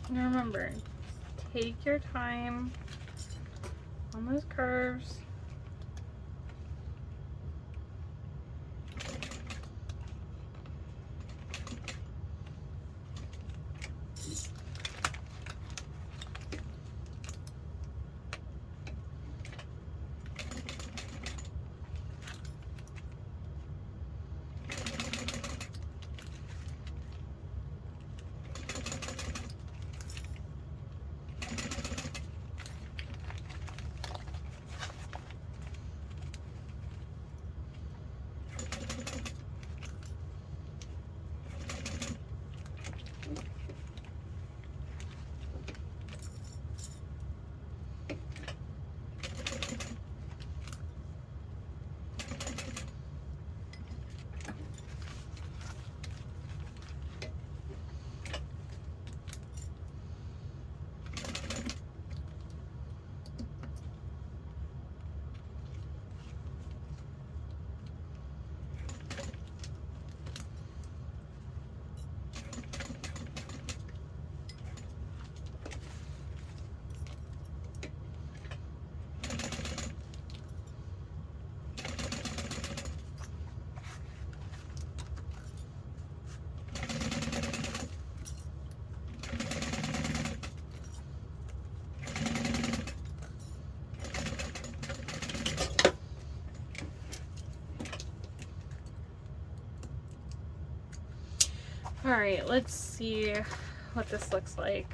And remember, take your time on those curves. All right, let's see what this looks like.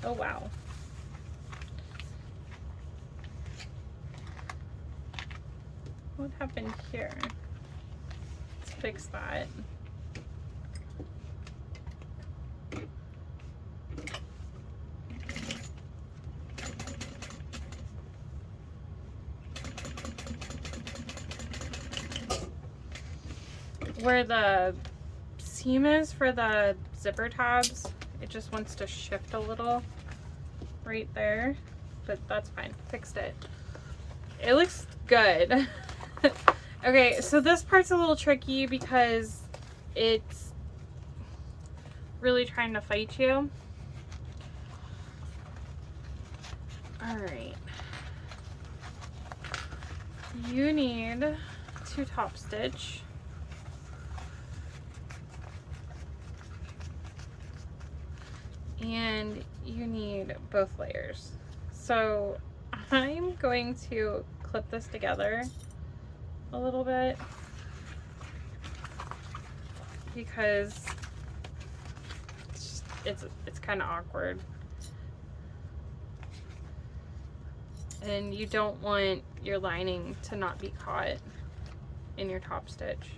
Oh, wow. What happened here? Let's fix that. Where the seam is for the zipper tabs, it just wants to shift a little right there, but that's fine. Fixed it. It looks good. Okay, so this part's a little tricky because it's really trying to fight you. All right. You need to top stitch. And you need both layers. So I'm going to clip this together a little bit because it's kind of awkward. And you don't want your lining to not be caught in your top stitch.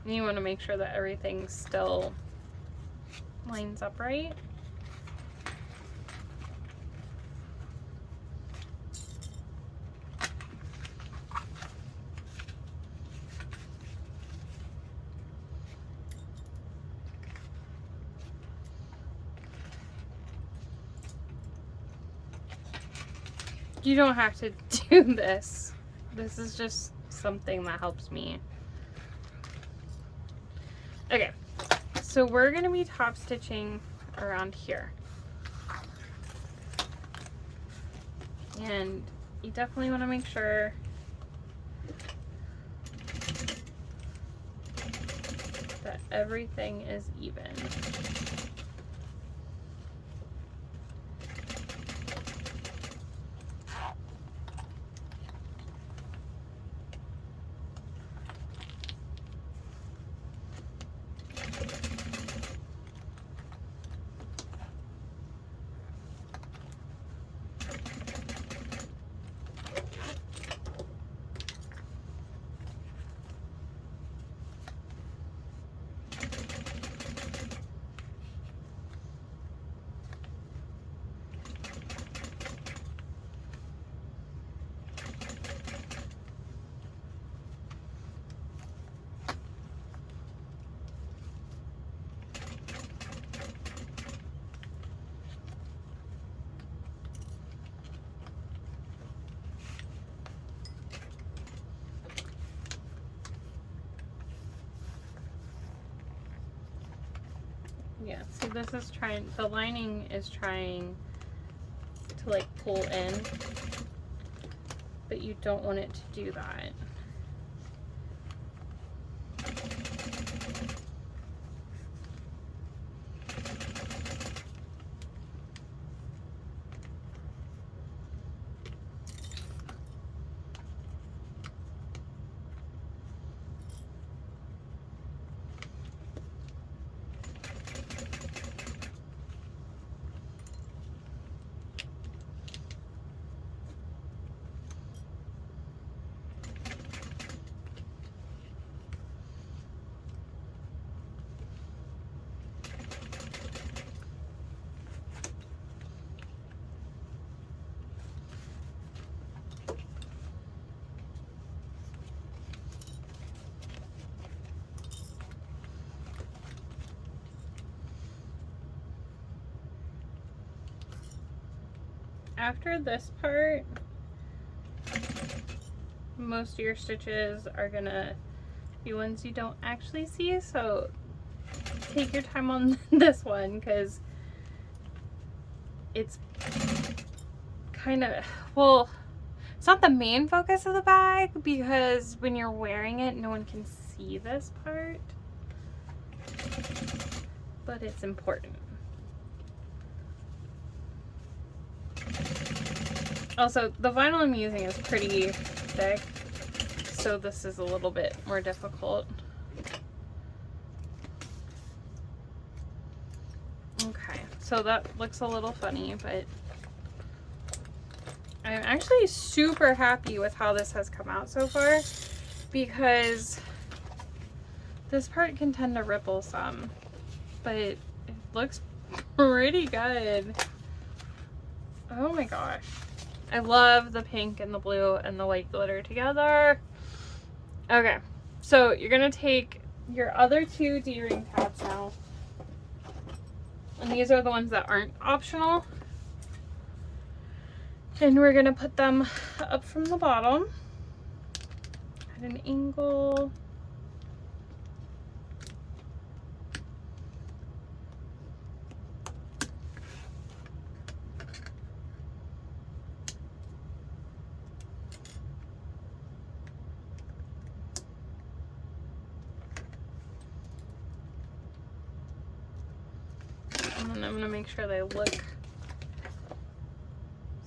And you want to make sure that everything still lines up right. You don't have to do this. This is just something that helps me. Okay, so we're going to be top stitching around here. And you definitely want to make sure that everything is even. Yeah, so this is trying, the lining is trying to like pull in, but you don't want it to do that. After this part, most of your stitches are gonna be ones you don't actually see, so take your time on this one because it's kind of, well, it's not the main focus of the bag because when you're wearing it, no one can see this part, but it's important. Also, the vinyl I'm using is pretty thick, so this is a little bit more difficult. Okay, so that looks a little funny, but I'm actually super happy with how this has come out so far, because this part can tend to ripple some, but it looks pretty good. Oh my gosh. I love the pink and the blue and the white glitter together. Okay, so you're gonna take your other two D-ring tabs now. And these are the ones that aren't optional. And we're gonna put them up from the bottom at an angle. And then I'm gonna make sure they look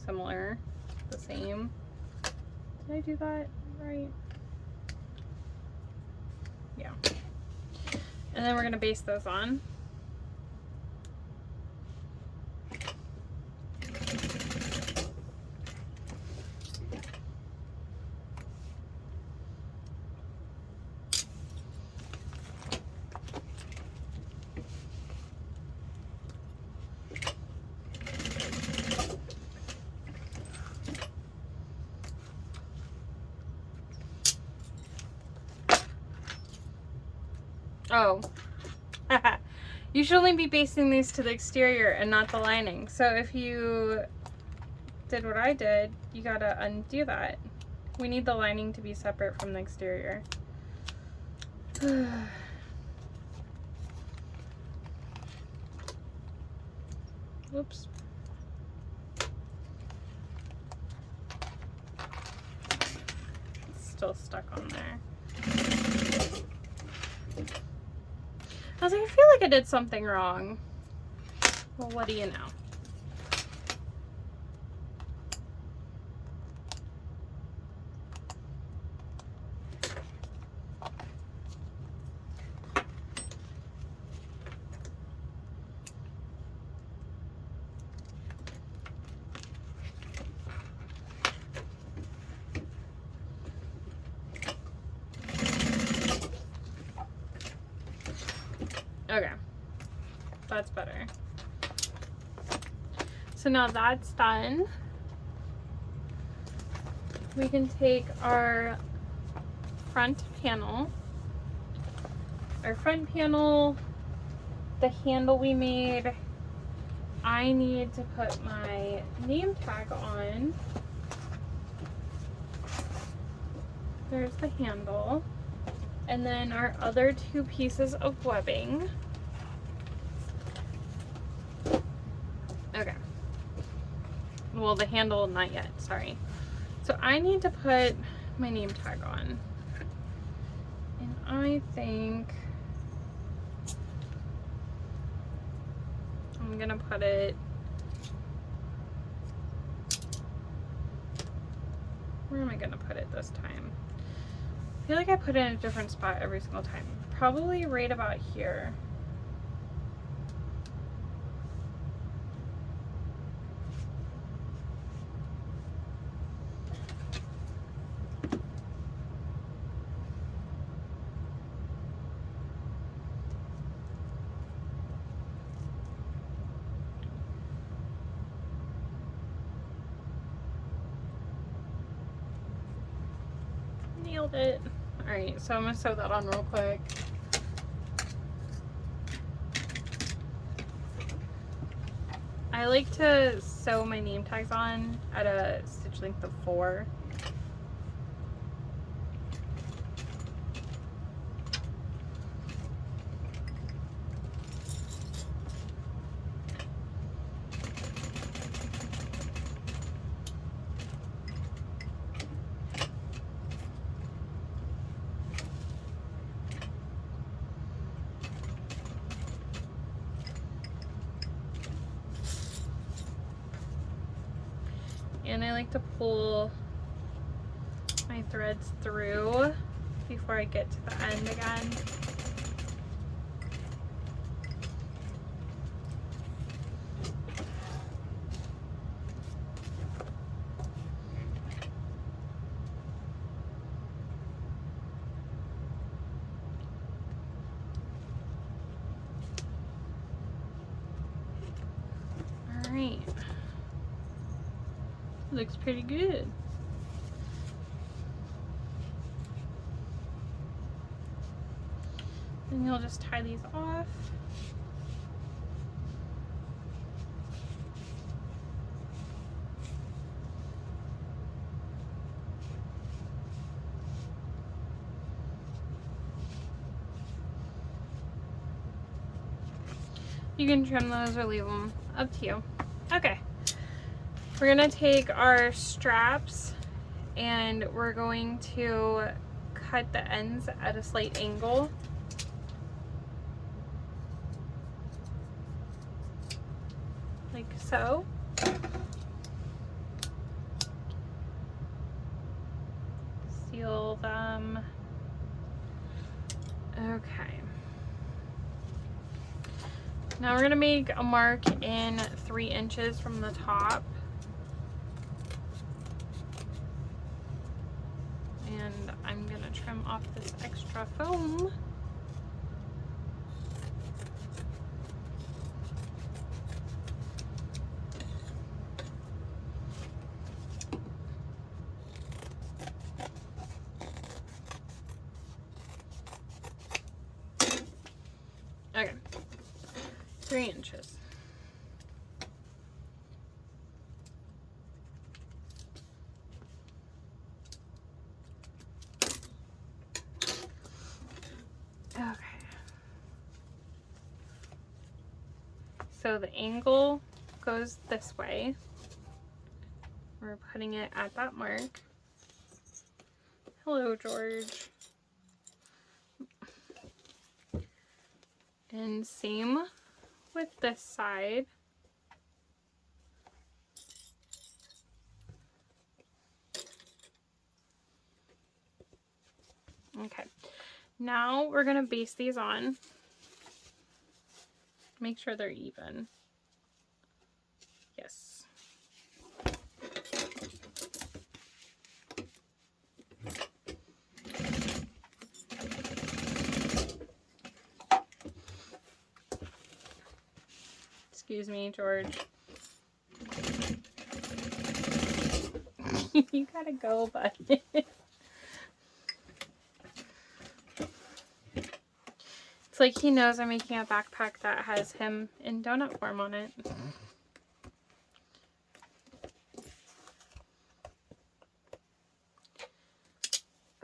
similar, the same. Did I do that right? Yeah. And then we're gonna baste those on. Oh, you should only be basting these to the exterior and not the lining. So if you did what I did, you gotta undo that. We need the lining to be separate from the exterior. Whoops. It's still stuck on there. I was like, I feel like I did something wrong. Well, what do you know? Okay, that's better. So now that's done, we can take our front panel, the handle we made. I need to put my name tag on. There's the handle. And then our other two pieces of webbing. Okay. Well, the handle, not yet, sorry. So I need to put my name tag on. And I think I'm gonna put it, where am I gonna put it this time? I feel like I put it in a different spot every single time. Probably right about here. Nailed it. Alright, so I'm gonna sew that on real quick. I like to sew my name tags on at a stitch length of 4. and I like to pull my threads through before I get to the end again. All right, looks pretty good. And you'll just tie these off. You can trim those or leave them, up to you. Okay, we're gonna take our straps and we're going to cut the ends at a slight angle. Like so. Seal them. Okay. Now we're gonna make a mark in 3 inches from the top. And I'm gonna trim off this extra foam. Okay, 3 inches. Okay. So the angle goes this way. We're putting it at that mark. Hello, George. And same with this side. Okay, now we're gonna baste these on. Make sure they're even. Yes. Excuse me, George. You gotta go, bud. It's like he knows I'm making a backpack that has him in donut form on it.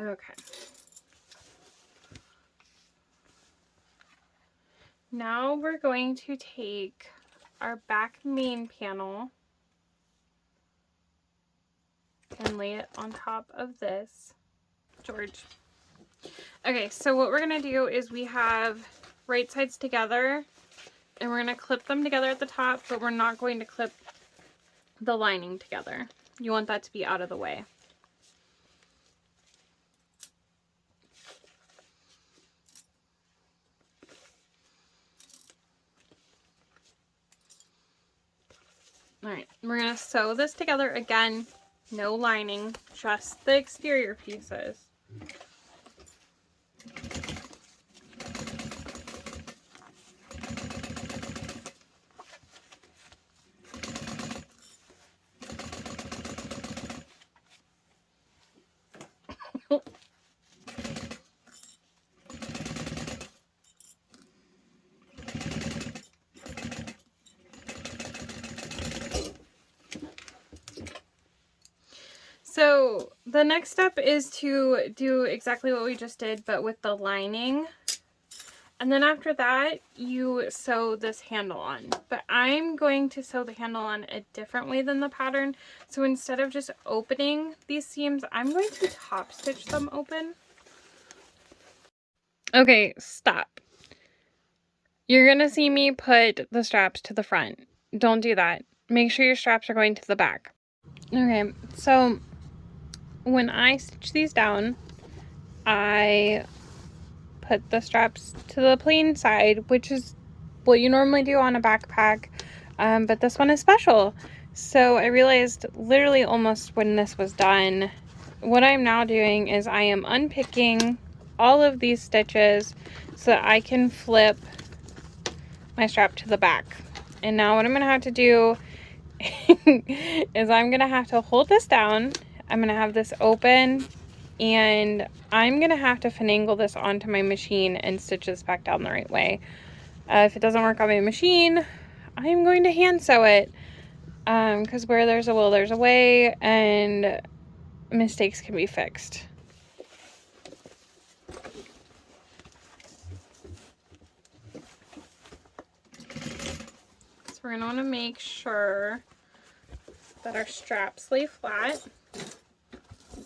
Okay. Now we're going to take our back main panel and lay it on top of this. George. Okay, so what we're gonna do is we have right sides together and we're gonna clip them together at the top, but we're not going to clip the lining together. You want that to be out of the way. All right, we're gonna sew this together again. No lining, just the exterior pieces. So the next step is to do exactly what we just did, but with the lining. And then after that, you sew this handle on. But I'm going to sew the handle on a different way than the pattern. So instead of just opening these seams, I'm going to top stitch them open. Okay, stop. You're going to see me put the straps to the front. Don't do that. Make sure your straps are going to the back. Okay, so when I stitch these down, I put the straps to the plain side, which is what you normally do on a backpack, but this one is special. So I realized literally almost when this was done, what I'm now doing is I am unpicking all of these stitches so that I can flip my strap to the back. And now what I'm gonna have to do is I'm gonna have to hold this down. I'm gonna have this open, and I'm gonna have to finagle this onto my machine and stitch this back down the right way. If it doesn't work on my machine, I'm going to hand sew it, because where there's a will, there's a way, and mistakes can be fixed. So we're gonna want to make sure that our straps lay flat. It's a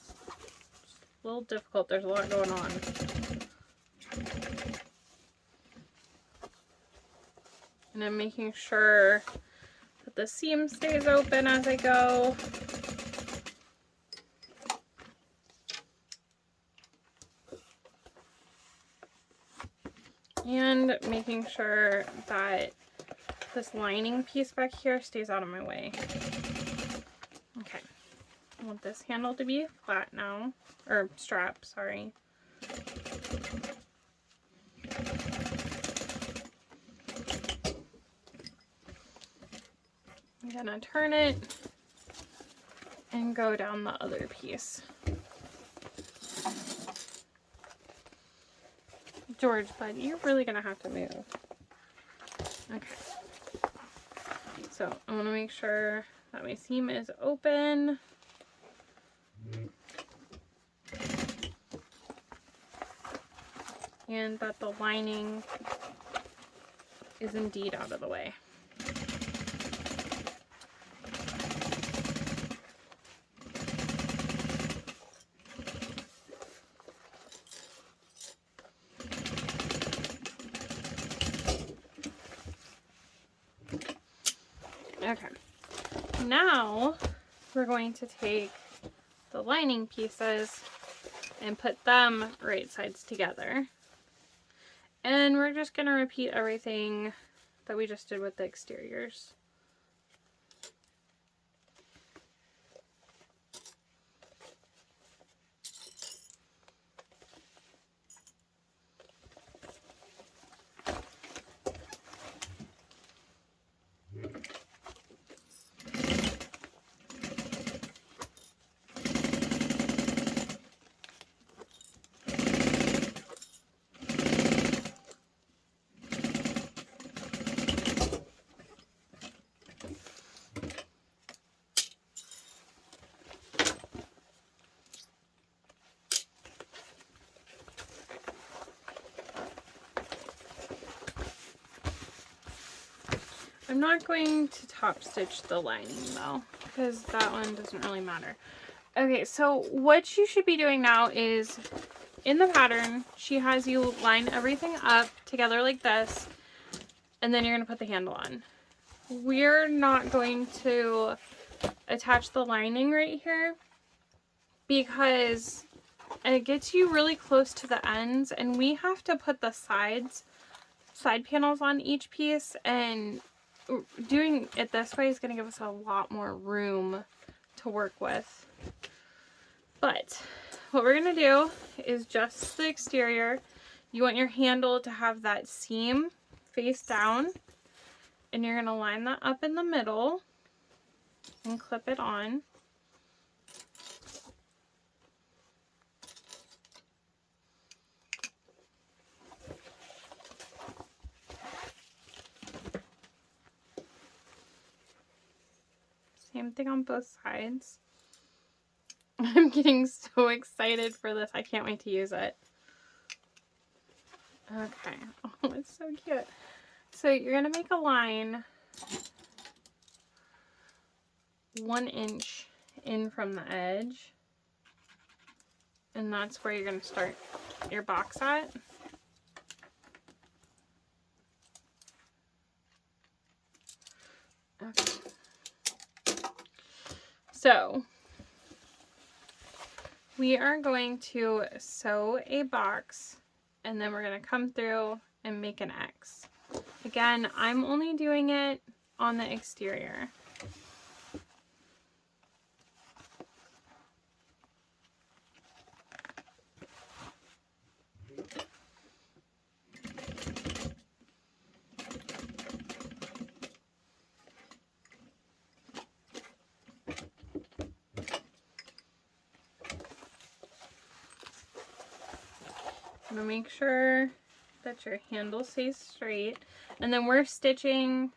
little difficult, there's a lot going on. And I'm making sure that the seam stays open as I go. And making sure that this lining piece back here stays out of my way. Okay, I want this handle to be flat now, or strap, sorry. I'm gonna turn it and go down the other piece. George, bud, you're really gonna have to move. Okay. So I want to make sure that my seam is open. And that the lining is indeed out of the way. Okay, now we're going to take the lining pieces and put them right sides together. And we're just going to repeat everything that we just did with the exteriors. I'm not going to top stitch the lining though, because that one doesn't really matter. Okay, so what you should be doing now is, in the pattern, she has you line everything up together like this, and then you're going to put the handle on. We're not going to attach the lining right here because it gets you really close to the ends, and we have to put the side panels on each piece, and doing it this way is going to give us a lot more room to work with. But what we're going to do is just the exterior. You want your handle to have that seam face down, and you're going to line that up in the middle and clip it on. Same thing on both sides. I'm getting so excited for this. I can't wait to use it. Okay. Oh, it's so cute. So you're going to make a line 1 inch in from the edge. And that's where you're going to start your box at. Okay. So we are going to sew a box, and then we're going to come through and make an X. Again, I'm only doing it on the exterior. I'm going to make sure that your handle stays straight. And then we're stitching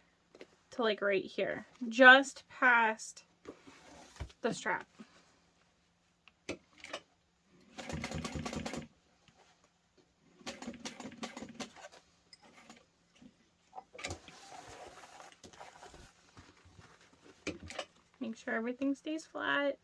to like right here, just past the strap. Make sure everything stays flat.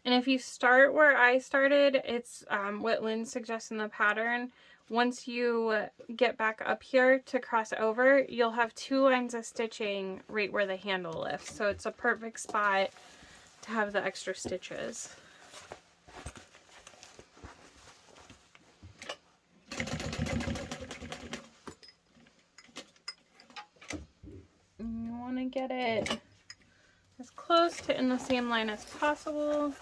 And if you start where I started, it's what Lynn suggests in the pattern. Once you get back up here to cross over, you'll have 2 lines of stitching right where the handle lifts. So it's a perfect spot to have the extra stitches. And you want to get it as close to in the same line as possible.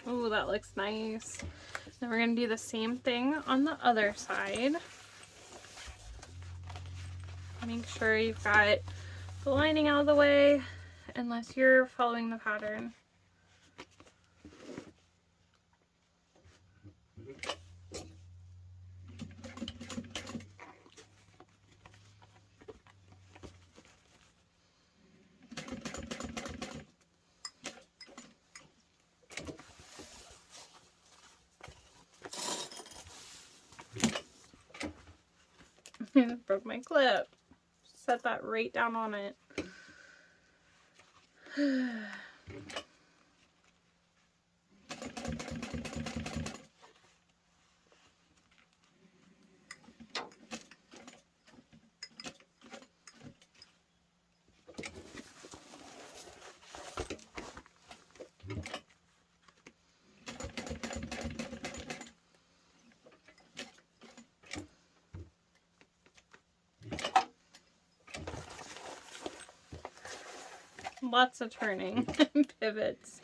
Oh, that looks nice. Then we're going to do the same thing on the other side. Make sure you've got the lining out of the way, unless you're following the pattern. Broke my clip. Set that right down on it. Lots of turning and pivots.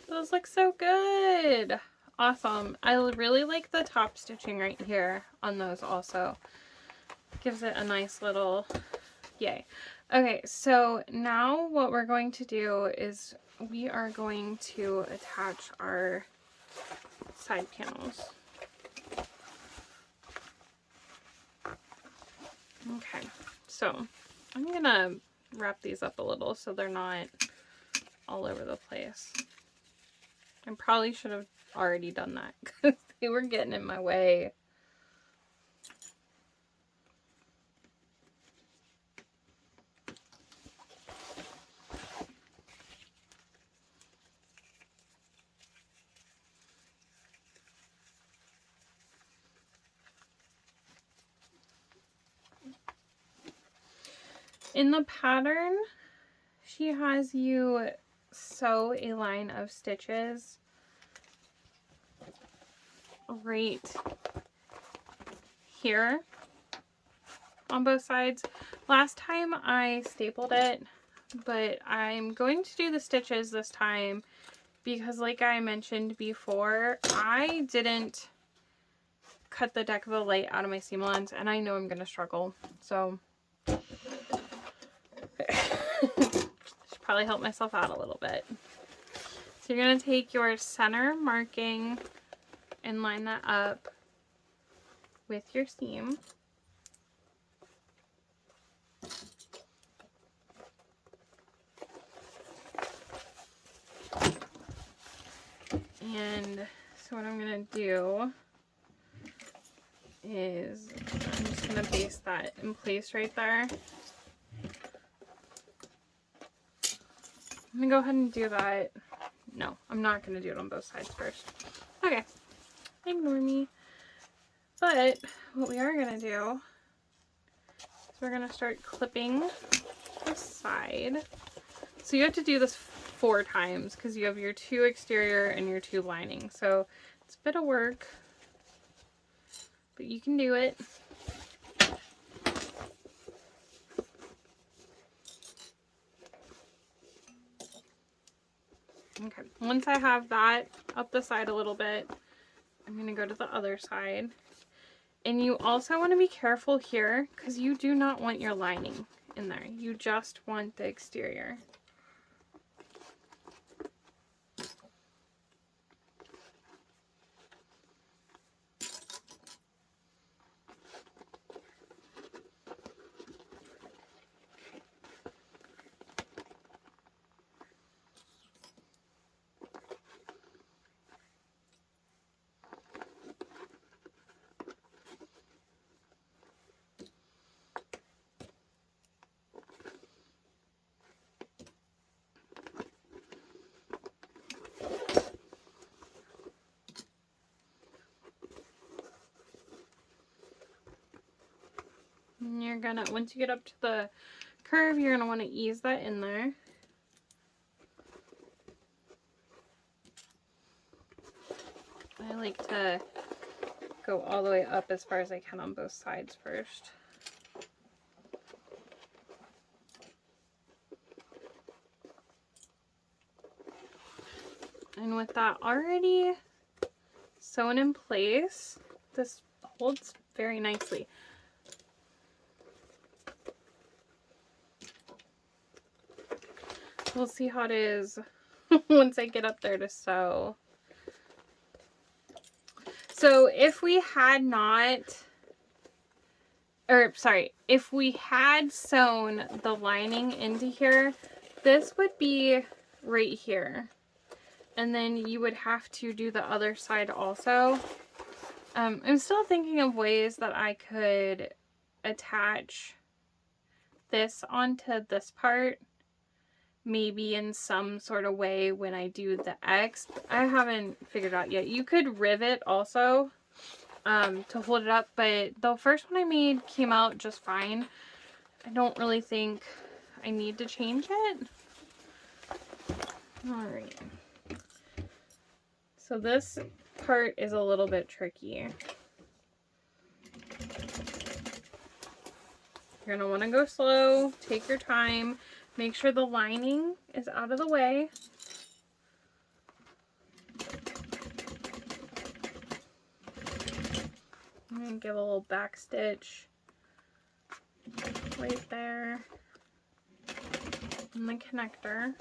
Those look so good. Awesome. I really like the top stitching right here on those also. Gives it a nice little yay. Okay, so now what we're going to do is we are going to attach our side panels. Okay, so I'm gonna wrap these up a little so they're not all over the place. I probably should have already done that because they were getting in my way. in the pattern, she has you sew a line of stitches right here on both sides. Last time I stapled it, but I'm going to do the stitches this time because, like I mentioned before, I didn't cut the deck of the light out of my seam allowance, and I know I'm going to struggle, so should probably help myself out a little bit. So you're going to take your center marking and line that up with your seam. And so what I'm going to do is I'm just going to baste that in place right there. I'm going to go ahead and do that. No, I'm not going to do it on both sides first. Okay, ignore me. But what we are going to do is we're going to start clipping the side. So you have to do this 4 times because you have your 2 exterior and your 2 lining. So it's a bit of work, but you can do it. Okay, once I have that up the side a little bit, I'm going to go to the other side. And you also want to be careful here because you do not want your lining in there. You just want the exterior. And you're gonna, once you get up to the curve, you're gonna want to ease that in there. I like to go all the way up as far as I can on both sides first. And with that already sewn in place, this holds very nicely. We'll see how it is once I get up there to sew. So if we had not, if we had sewn the lining into here, this would be right here. And then you would have to do the other side also. I'm still thinking of ways that I could attach this onto this part. Maybe in some sort of way when I do the X. I haven't figured out yet. You could rivet also to hold it up, but the first one I made came out just fine. I don't really think I need to change it. Alright. So this part is a little bit tricky. You're going to want to go slow, take your time. Make sure the lining is out of the way. And give a little back stitch right there in the connector.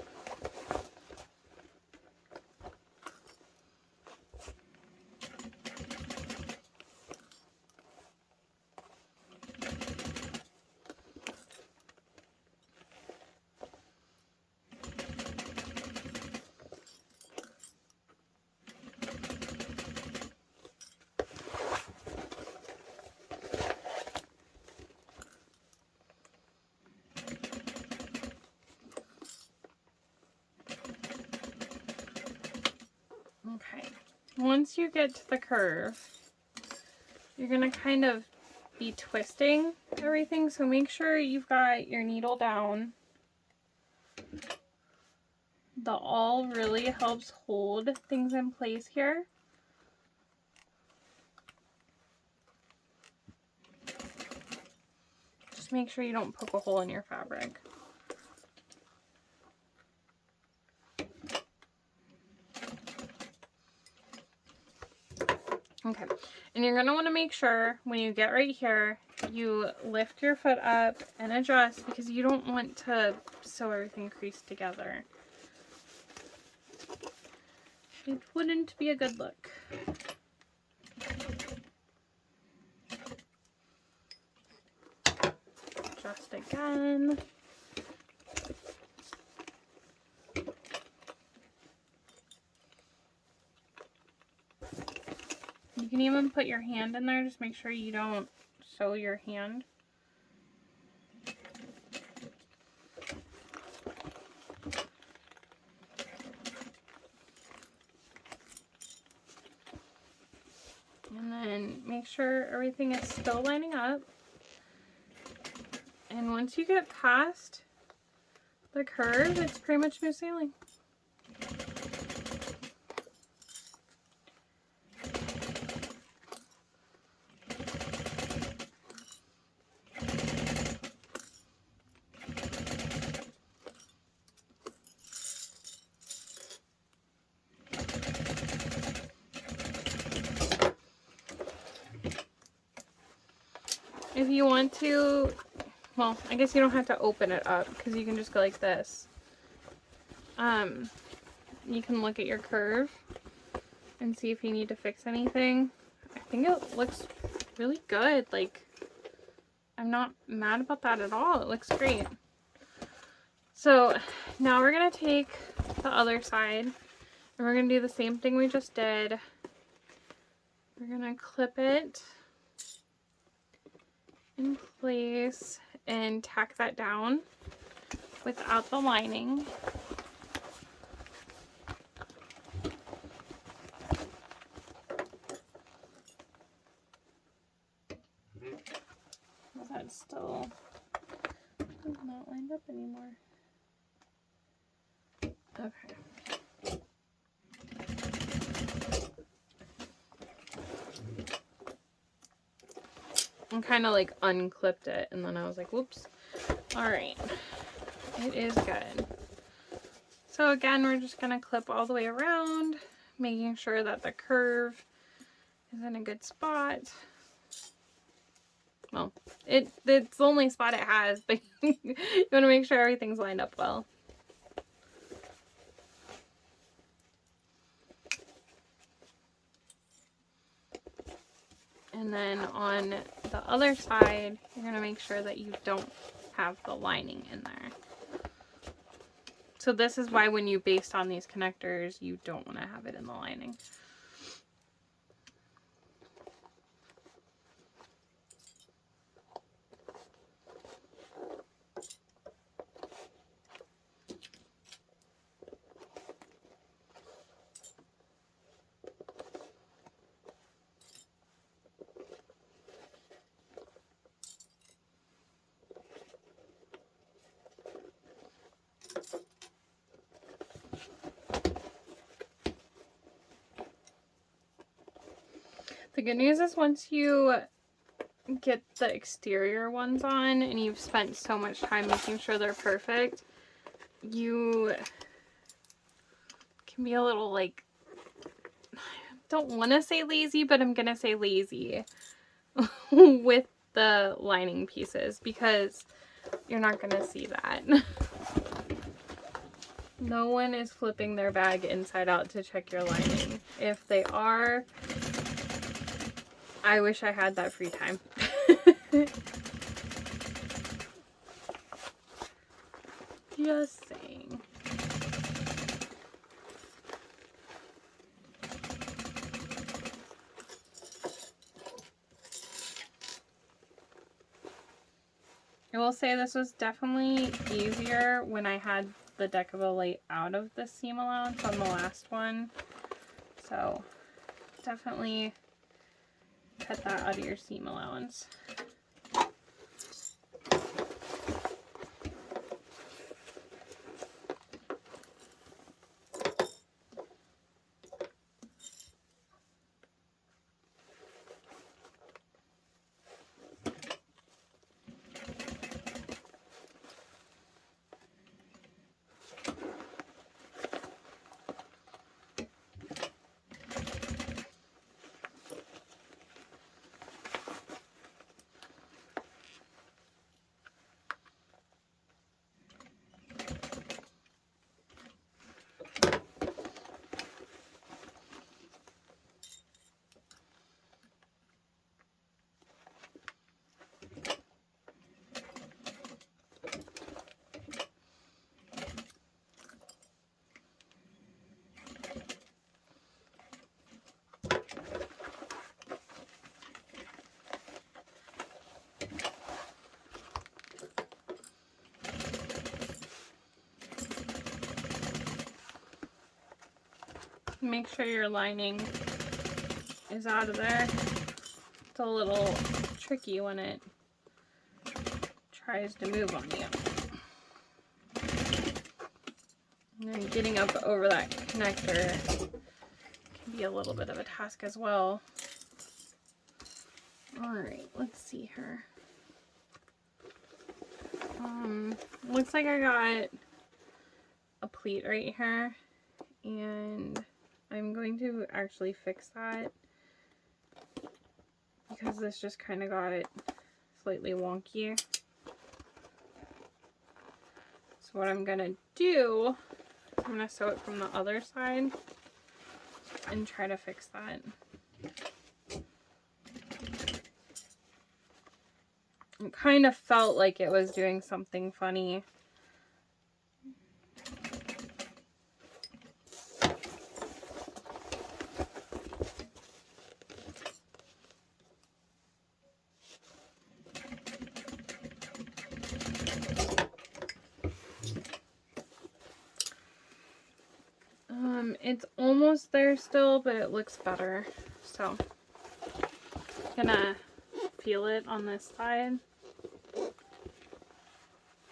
Okay, once you get to the curve, you're going to kind of be twisting everything, so make sure you've got your needle down. The awl really helps hold things in place here. Just make sure you don't poke a hole in your fabric. Okay, and you're going to want to make sure when you get right here, you lift your foot up and adjust, because you don't want to sew everything creased together. It wouldn't be a good look. Adjust again. You can even put your hand in there, just make sure you don't sew your hand. And then make sure everything is still lining up. And once you get past the curve, it's pretty much smooth sailing. If you want to, well, I guess you don't have to open it up, because you can just go like this. You can look at your curve and see if you need to fix anything. I think it looks really good. Like, I'm not mad about that at all. It looks great. So now we're going to take the other side and we're going to do the same thing we just did. We're going to clip it in place and tack that down without the lining. Is that still not lined up anymore? Okay. I kind of like unclipped it and then I was like, whoops. Alright. It is good. So again, we're just going to clip all the way around, making sure that the curve is in a good spot. Well, it's the only spot it has, but you want to make sure everything's lined up well. And then on the other side, you're going to make sure that you don't have the lining in there. So this is why when you baste on these connectors, you don't want to have it in the lining. The good news is once you get the exterior ones on and you've spent so much time making sure they're perfect, you can be a little like, I don't want to say lazy, but I'm going to say lazy with the lining pieces because you're not going to see that. No one is flipping their bag inside out to check your lining. If they are, I wish I had that free time. Just saying. I will say this was definitely easier when I had the deckable light out of the seam allowance on the last one. So definitely cut that out of your seam allowance. make sure your lining is out of there. It's a little tricky when it tries to move on you. And then getting up over that connector can be a little bit of a task as well. Alright, let's see here. Looks like I got a pleat right here, and I'm going to actually fix that because this just kind of got slightly wonky. So what I'm going to do, I'm going to sew it from the other side and try to fix that. It kind of felt like it was doing something funny. It's almost there still, but it looks better. So, I'm gonna feel it on this side.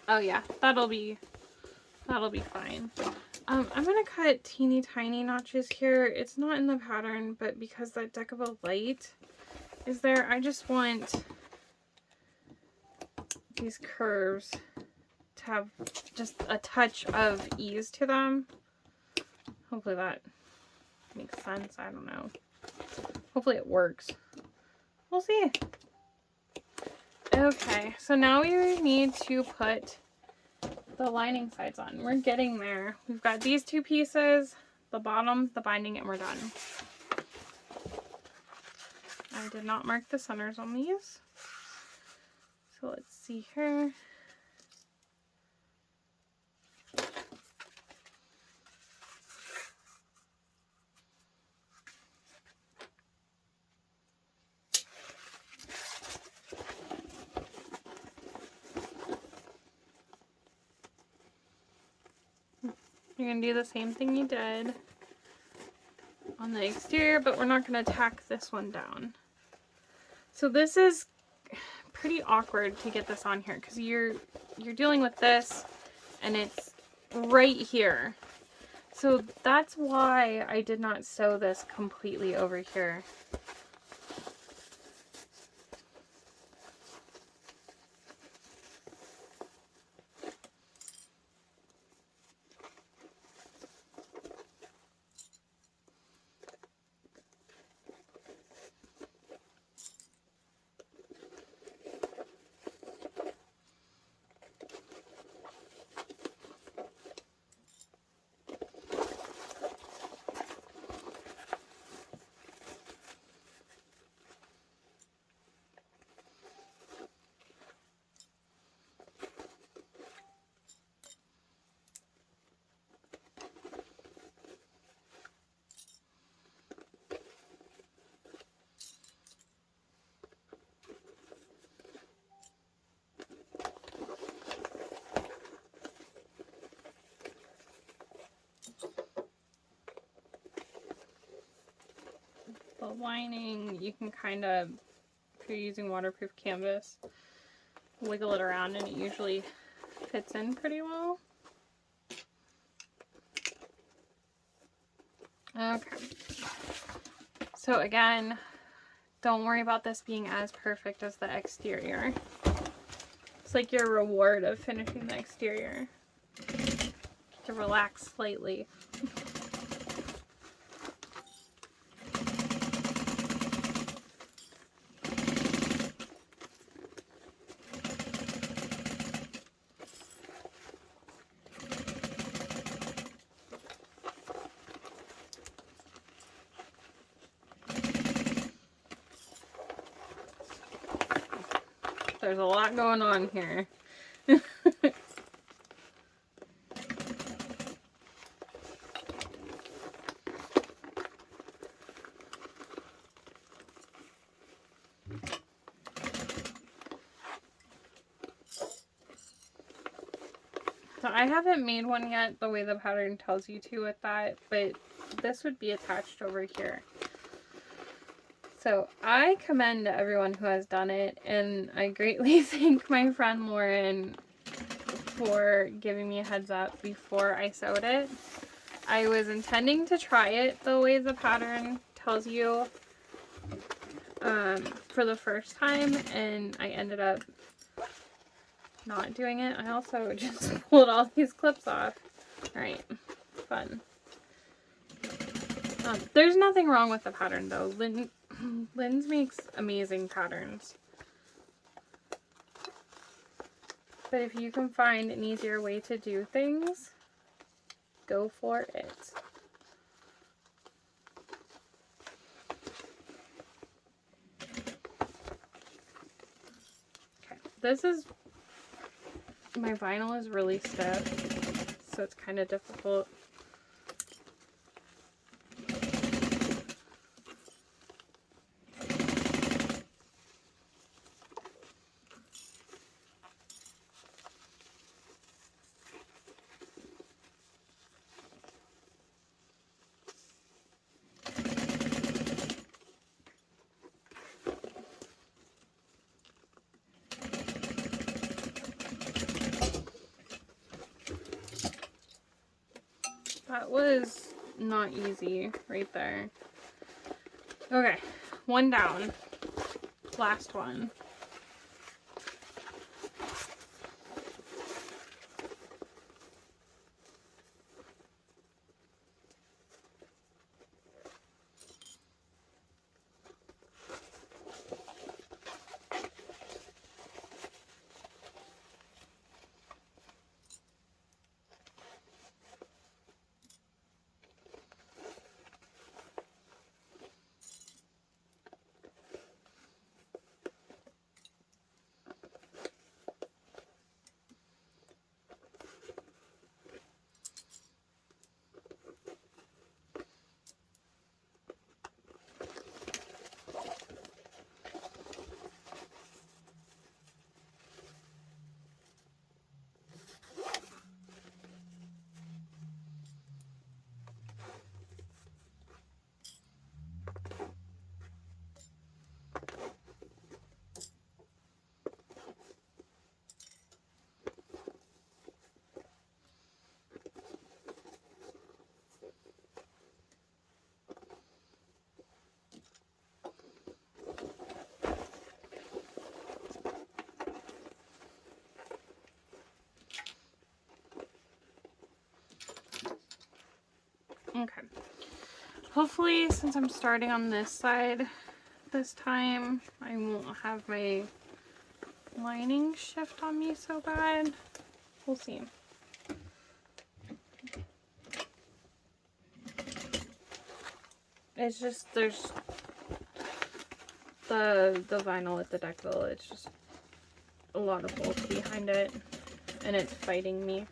Oh yeah, that'll be fine. I'm gonna cut teeny tiny notches here. It's not in the pattern, but because that deckable light is there, I just want these curves to have just a touch of ease to them. Hopefully that makes sense. I don't know. Hopefully it works. We'll see. Okay, so now we need to put the lining sides on. We're getting there. We've got these two pieces, the bottom, the binding, and we're done. I did not mark the centers on these. So let's see here. You're going to do the same thing you did on the exterior, but we're not going to tack this one down. So this is pretty awkward to get this on here because you're dealing with this and it's right here. So that's why I did not sew this completely over here. The lining, you can kind of, if you're using waterproof canvas, wiggle it around and it usually fits in pretty well. Okay. So again, don't worry about this being as perfect as the exterior. It's like your reward of finishing the exterior. To relax slightly. There's a lot going on here. So I haven't made one yet the way the pattern tells you to with that, but this would be attached over here. So I commend everyone who has done it, and I greatly thank my friend Lauren for giving me a heads up before I sewed it. I was intending to try it the way the pattern tells you for the first time, and I ended up not doing it. I also just pulled all these clips off. Alright, fun. There's nothing wrong with the pattern though. Linds makes amazing patterns. But if you can find an easier way to do things, go for it. Okay, my vinyl is really stiff, so it's kind of difficult. That was not easy right there. Okay, one down. Last one. Okay. Hopefully, since I'm starting on this side this time, I won't have my lining shift on me so bad. We'll see. It's just, there's the vinyl at the deck bill, it's just a lot of bulk behind it, and it's fighting me.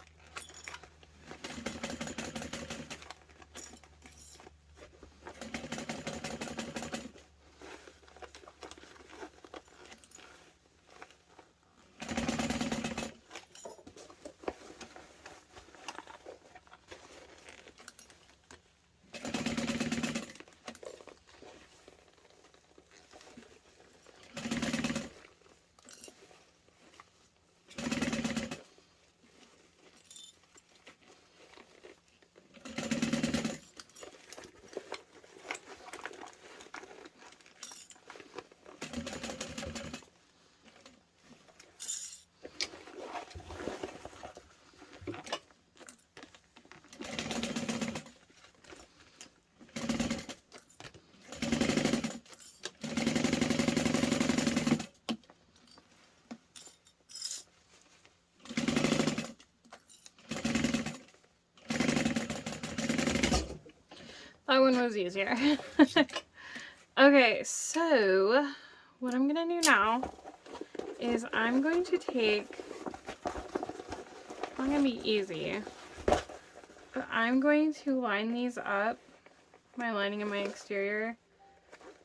That one was easier. Okay, so what I'm gonna do now is I'm going to take, it's not gonna be easy, but I'm going to line these up, my lining and my exterior,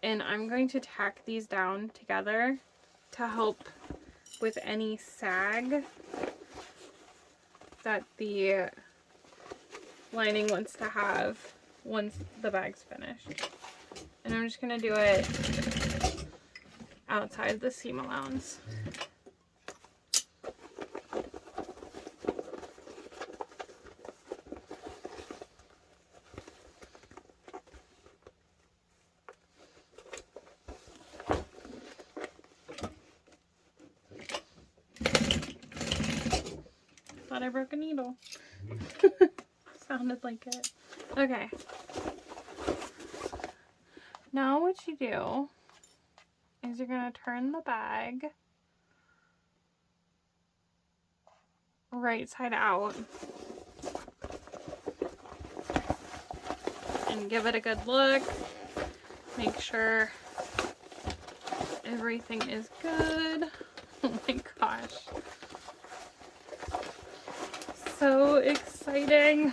and I'm going to tack these down together to help with any sag that the lining wants to have once the bag's finished. And I'm just going to do it outside the seam allowance. Thought I broke a needle. Sounded like it. Okay. Now what you do is you're going to turn the bag right side out and give it a good look. Make sure everything is good. Oh my gosh. So exciting.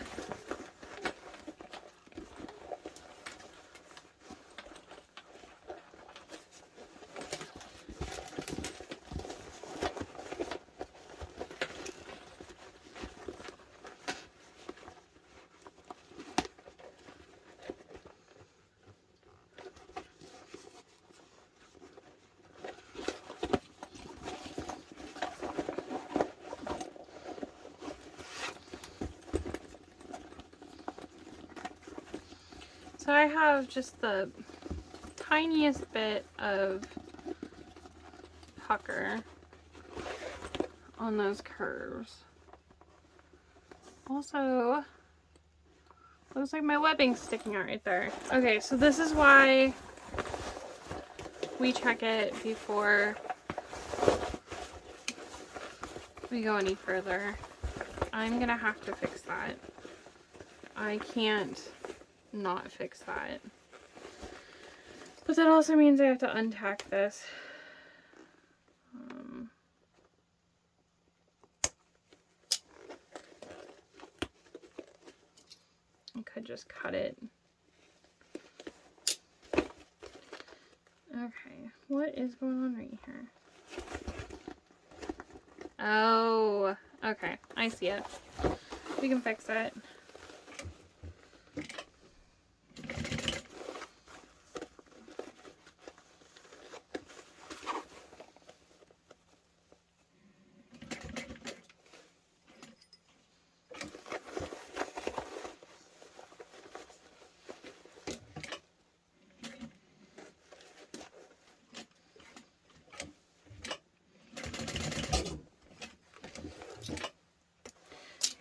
So I have just the tiniest bit of pucker on those curves. Also, looks like my webbing's sticking out right there. Okay, so this is why we check it before we go any further. I'm gonna have to fix that. I can't not fix that. But that also means I have to untack this. I could just cut it. Okay, what is going on right here? Oh, okay, I see it. We can fix it.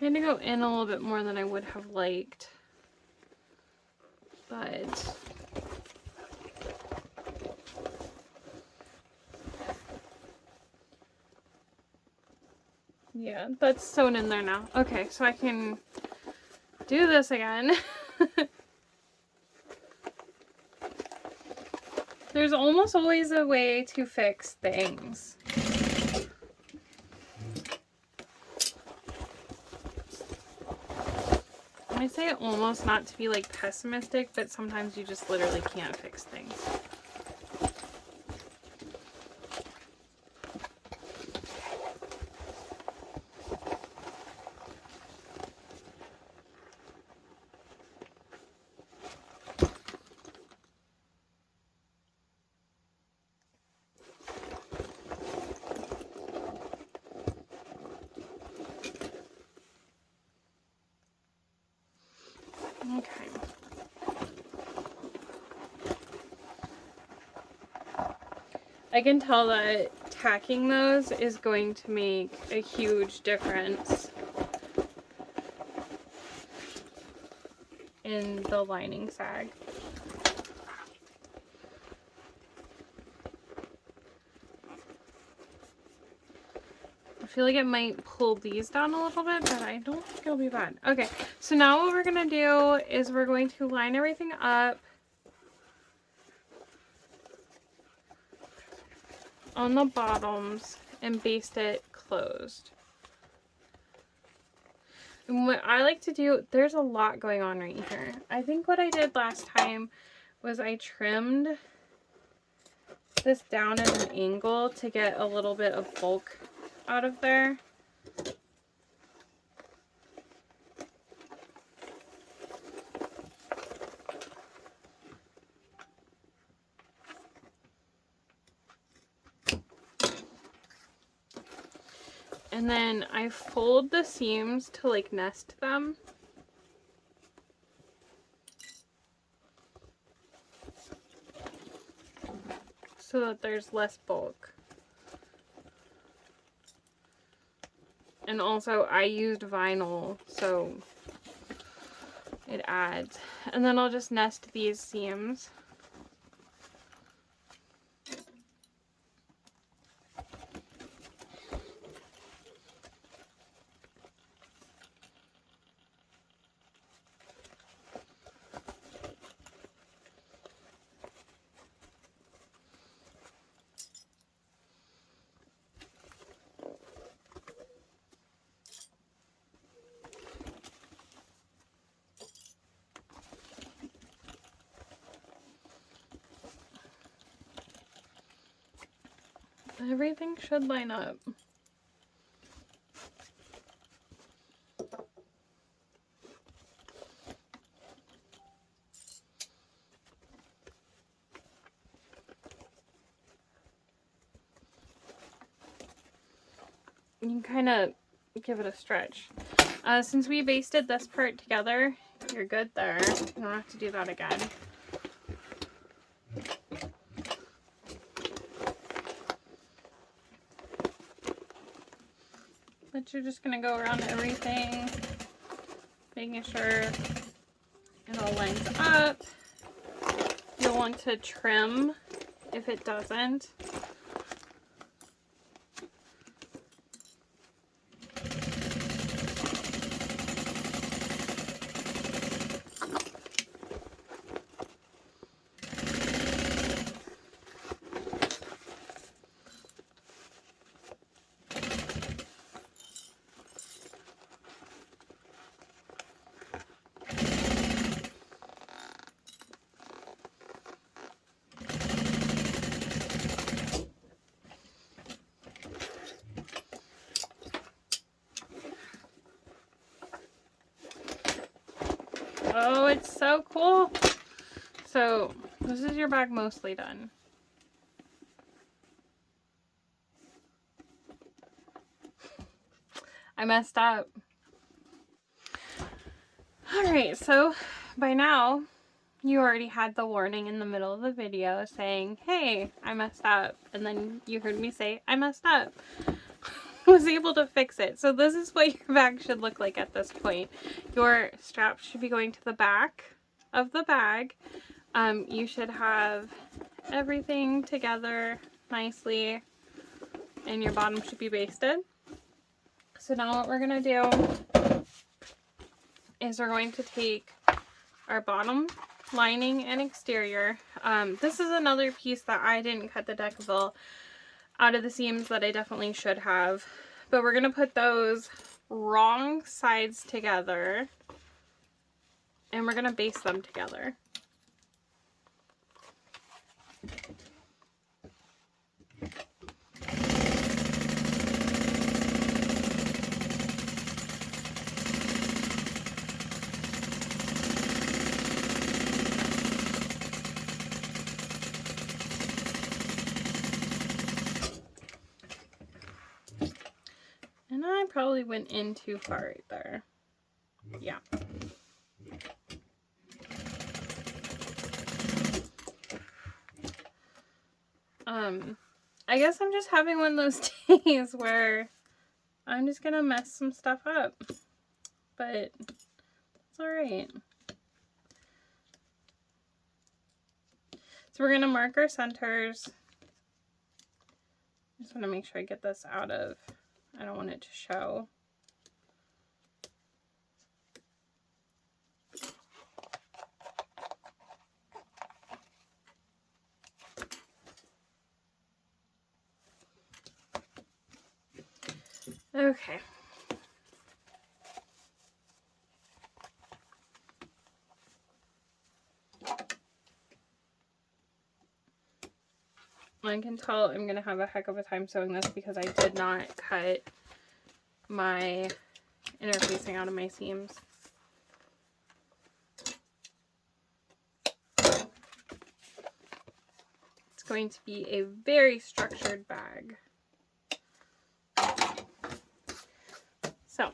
I had to go in a little bit more than I would have liked, but yeah, that's sewn in there now. Okay, so I can do this again. There's almost always a way to fix things. I say it almost not to be like pessimistic, but sometimes you just literally can't fix things. Okay. I can tell that tacking those is going to make a huge difference in the lining sag. I feel like it might pull these down a little bit, but I don't think it'll be bad. Okay, so now what we're going to do is we're going to line everything up on the bottoms and baste it closed. And what I like to do, there's a lot going on right here. I think what I did last time was I trimmed this down at an angle to get a little bit of bulk out of there. And then I fold the seams to like nest them. So that there's less bulk. And also I used vinyl, so it adds. And then I'll just nest these seams. Everything should line up. You can kind of give it a stretch. Since we basted this part together, you're good there. You don't have to do that again. But you're just going to go around everything, making sure it all lines up. You'll want to trim if it doesn't. Oh, it's so cool. So this is your bag mostly done. I messed up. Alright, so by now you already had the warning in the middle of the video saying, hey, I messed up. And then you heard me say, I messed up. Was able to fix it. So this is what your bag should look like at this point. Your straps should be going to the back of the bag. You should have everything together nicely, and your bottom should be basted. So now what we're going to do is we're going to take our bottom lining and exterior. This is another piece that I didn't cut the decaville out of the seams that I definitely should have. But we're going to put those wrong sides together and we're going to baste them together. And I probably went in too far right there. Yeah. I guess I'm just having one of those days where I'm just gonna mess some stuff up. But it's alright. So we're gonna mark our centers. I just want to make sure I get this out of, I don't want it to show. Okay. I can tell I'm going to have a heck of a time sewing this because I did not cut my interfacing out of my seams. It's going to be a very structured bag. So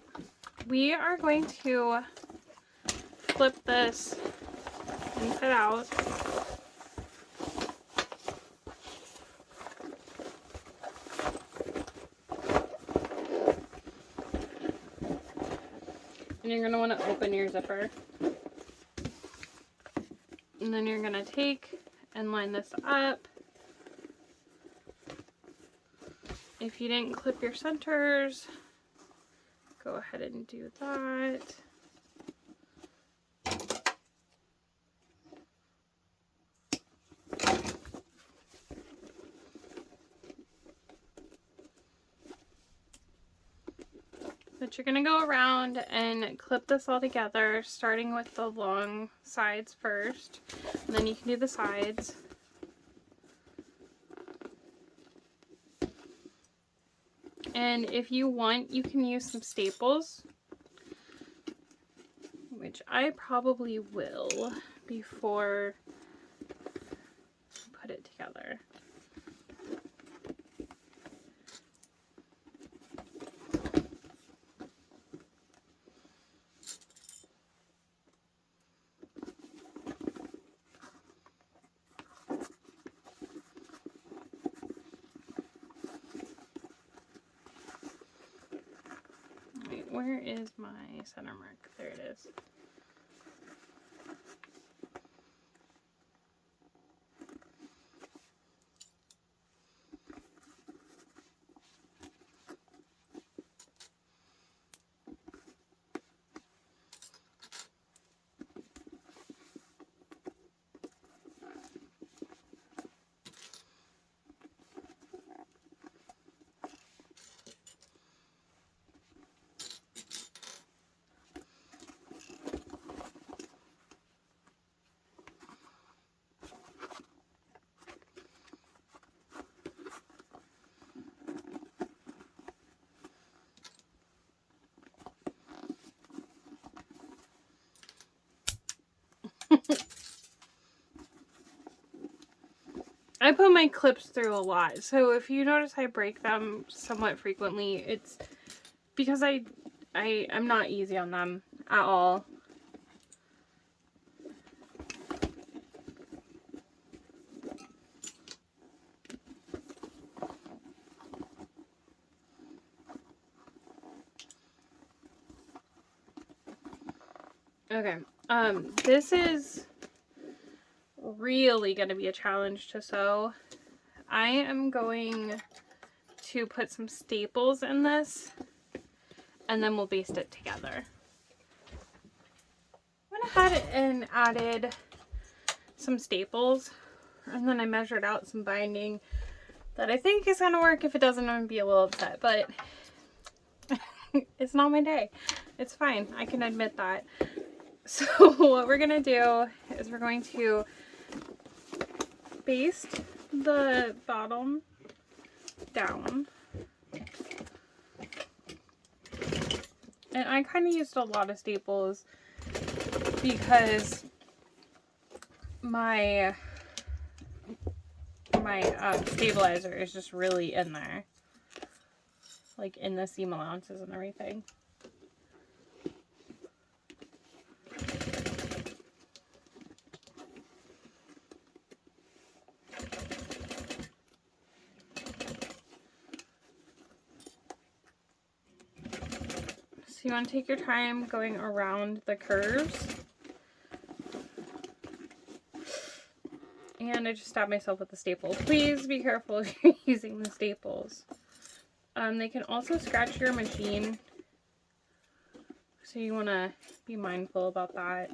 we are going to flip this inside out. And you're going to want to open your zipper. And then you're going to take and line this up. If you didn't clip your centers, go ahead and do that. But you're going to go around and clip this all together, starting with the long sides first, and then you can do the sides. And if you want, you can use some staples, which I probably will before I put it together. Where is my center mark? There it is. I put my clips through a lot, so if you notice I break them somewhat frequently, it's because I'm not easy on them at all. Okay, this is really going to be a challenge to sew. I am going to put some staples in this, and then we'll baste it together. I went ahead and added some staples, and then I measured out some binding that I think is going to work. If it doesn't, I'm going to be a little upset, but it's not my day. It's fine. I can admit that. So what we're going to do is we're going to baste the bottom down. And I kind of used a lot of staples because my stabilizer is just really in there, like in the seam allowances and everything. So you want to take your time going around the curves. And I just stabbed myself with the staple. Please be careful if you're using the staples. They can also scratch your machine, so you want to be mindful about that.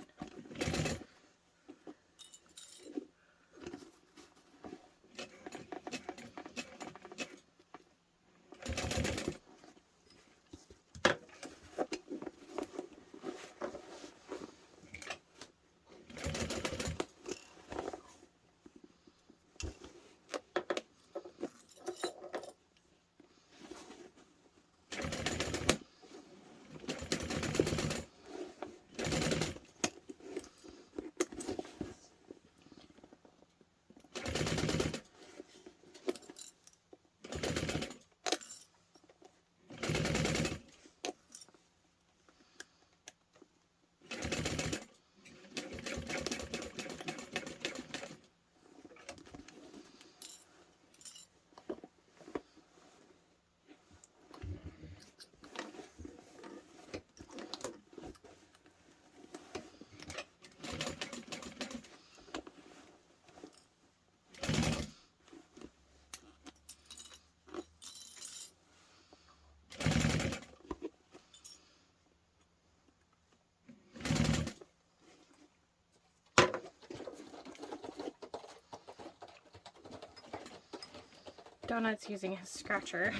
Donut's using his scratcher.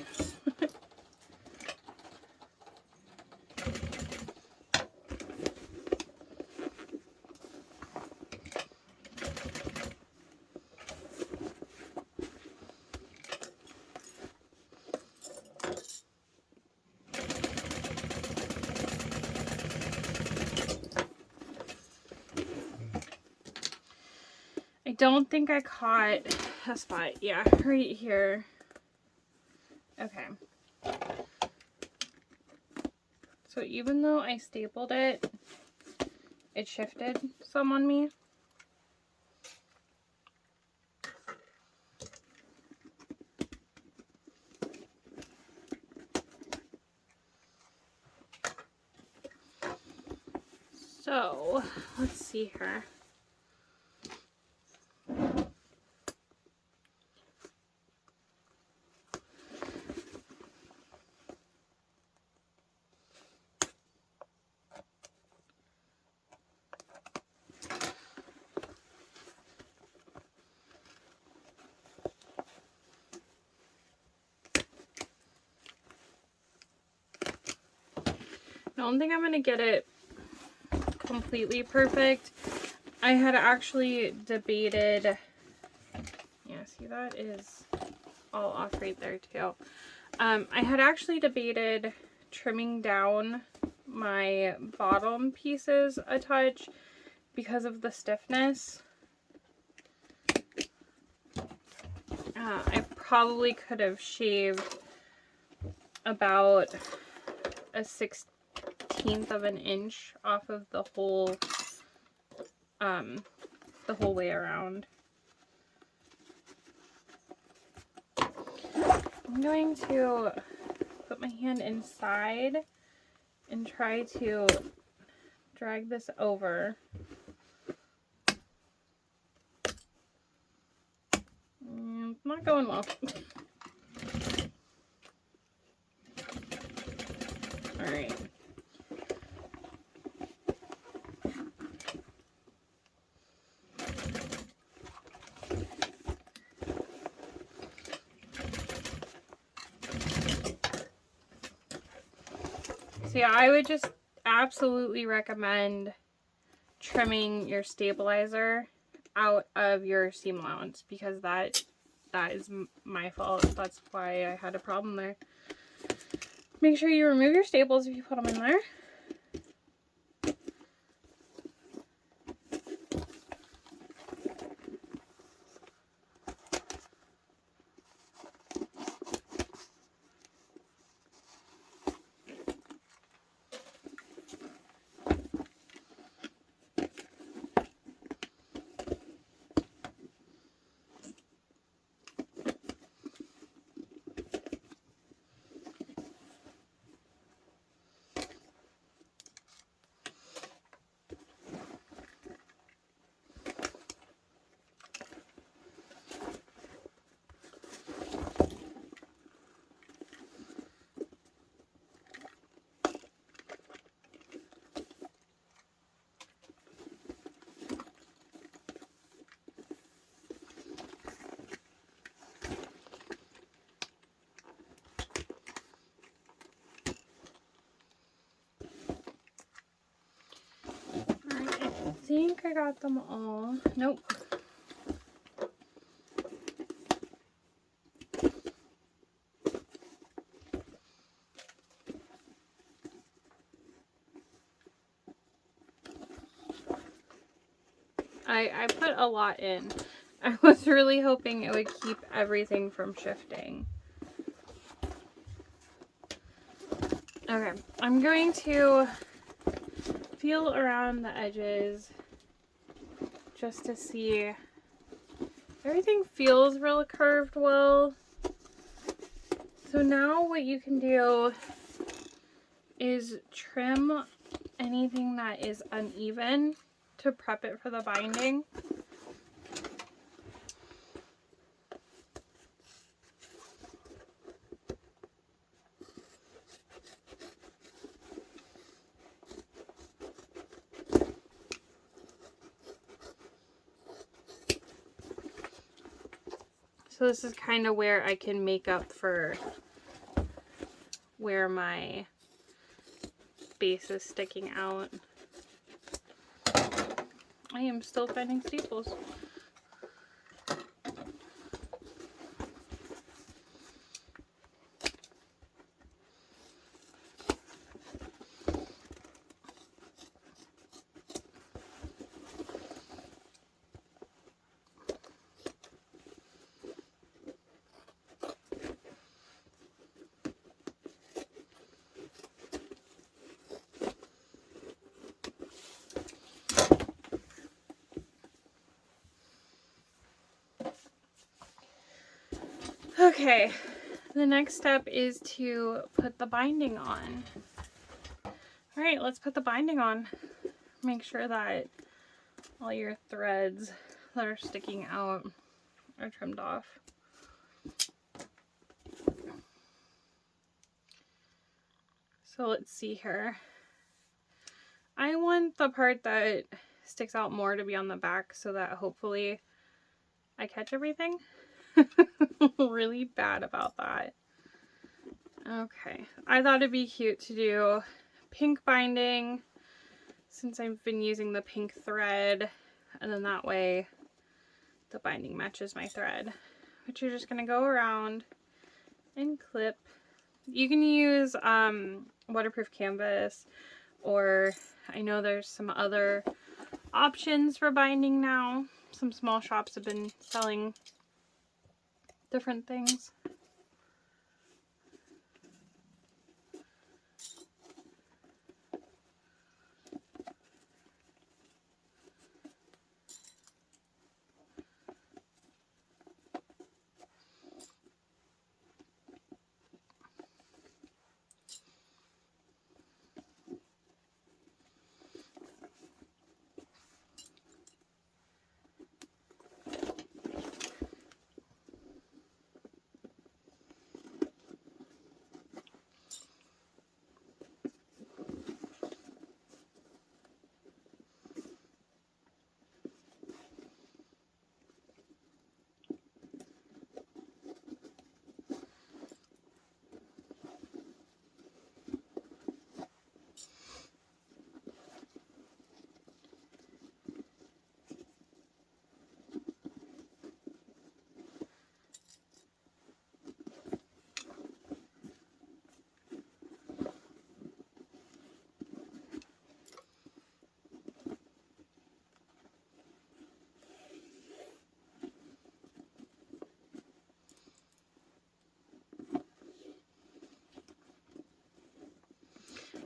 I don't think I caught a spot. Yeah, right here. Okay. So even though I stapled it, it shifted some on me. So, let's see here. I don't think I'm going to get it completely perfect. I had actually debated, yeah, see that is all off right there too. I had actually debated trimming down my bottom pieces a touch because of the stiffness. I probably could have shaved about a 1/16 of an inch off of the whole way around. I'm going to put my hand inside and try to drag this over. Not going well. All right. So yeah, I would just absolutely recommend trimming your stabilizer out of your seam allowance, because that is my fault. That's why I had a problem there. Make sure you remove your staples if you put them in there. I think I got them all. Nope. I put a lot in. I was really hoping it would keep everything from shifting. Okay, I'm going to feel around the edges just to see. Everything feels real curved well. So now what you can do is trim anything that is uneven to prep it for the binding. So this is kind of where I can make up for where my base is sticking out. I am still finding staples. Okay, the next step is to put the binding on. All right, let's put the binding on. Make sure that all your threads that are sticking out are trimmed off. So let's see here. I want the part that sticks out more to be on the back so that hopefully I catch everything. Really bad about that. Okay, I thought it'd be cute to do pink binding since I've been using the pink thread, and then that way the binding matches my thread. But you're just gonna go around and clip. You can use waterproof canvas, or I know there's some other options for binding now. Some small shops have been selling different things.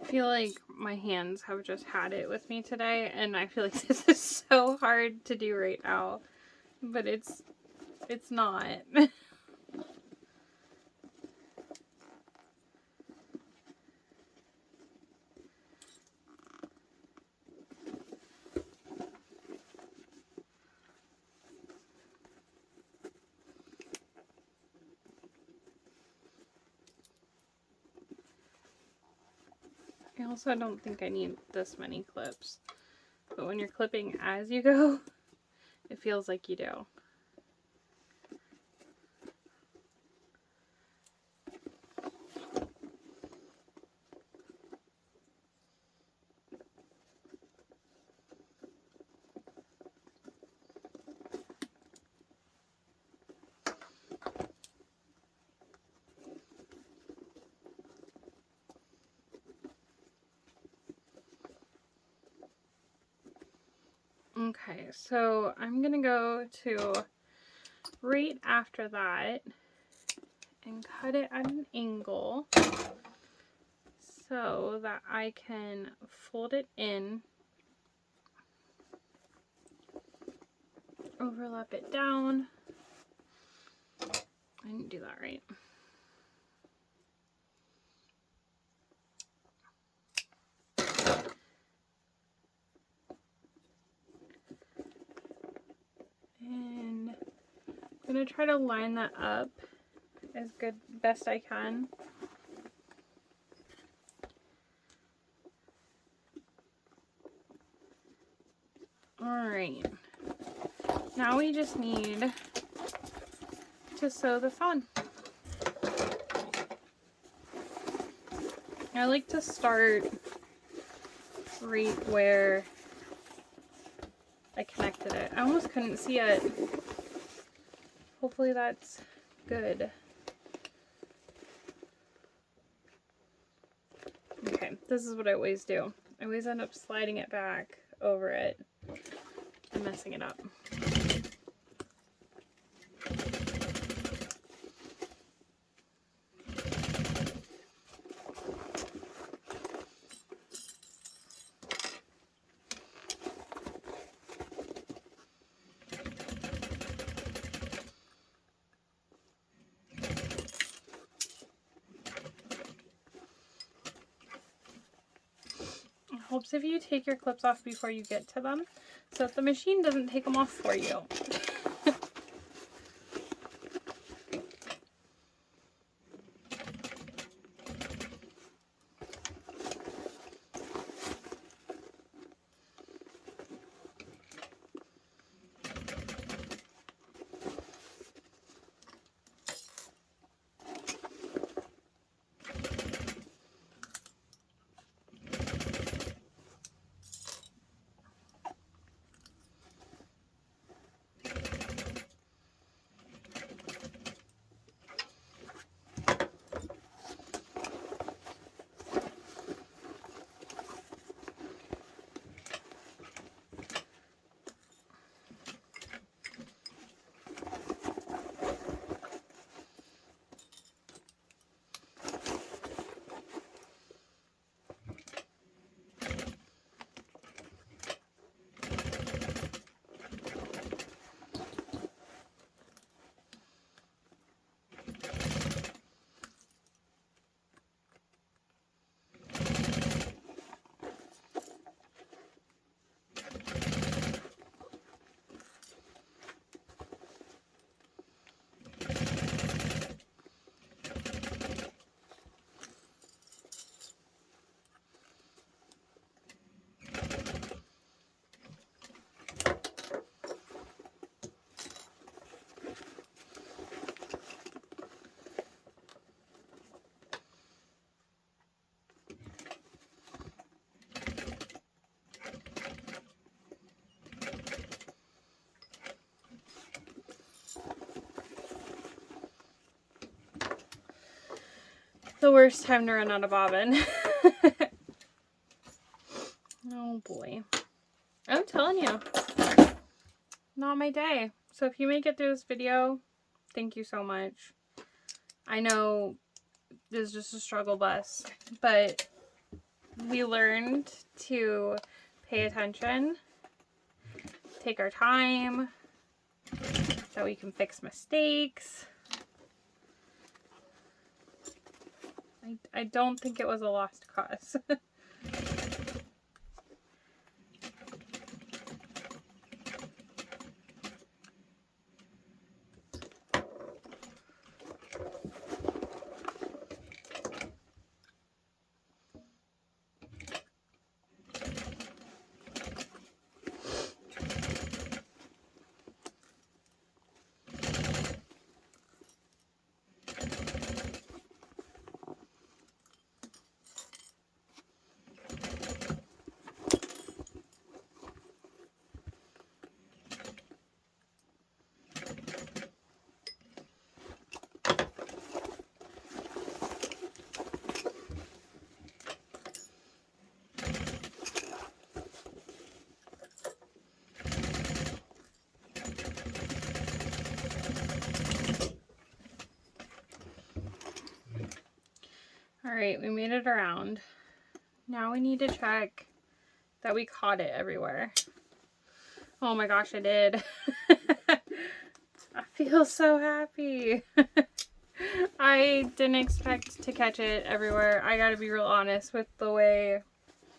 I feel like my hands have just had it with me today, and I feel like this is so hard to do right now, but it's not. I also don't think I need this many clips, but when you're clipping as you go, it feels like you do. Okay, so I'm gonna go to right after that and cut it at an angle so that I can fold it in, overlap it down. I didn't do that right. And I'm gonna try to line that up as best I can. Alright, now we just need to sew this on. I like to start right where I connected it. I almost couldn't see it. Hopefully that's good. Okay, this is what I always do. I always end up sliding it back over it and messing it up. Helps if you take your clips off before you get to them, so that the machine doesn't take them off for you. The worst time to run out of bobbin. Oh boy. I'm telling you, not my day. So if you make it through this video, thank you so much. I know this is just a struggle bus, but we learned to pay attention, take our time, so we can fix mistakes. I don't think it was a lost cause. Alright, we made it around. Now we need to check that we caught it everywhere. Oh my gosh, I did. I feel so happy. I didn't expect to catch it everywhere. I gotta be real honest with the way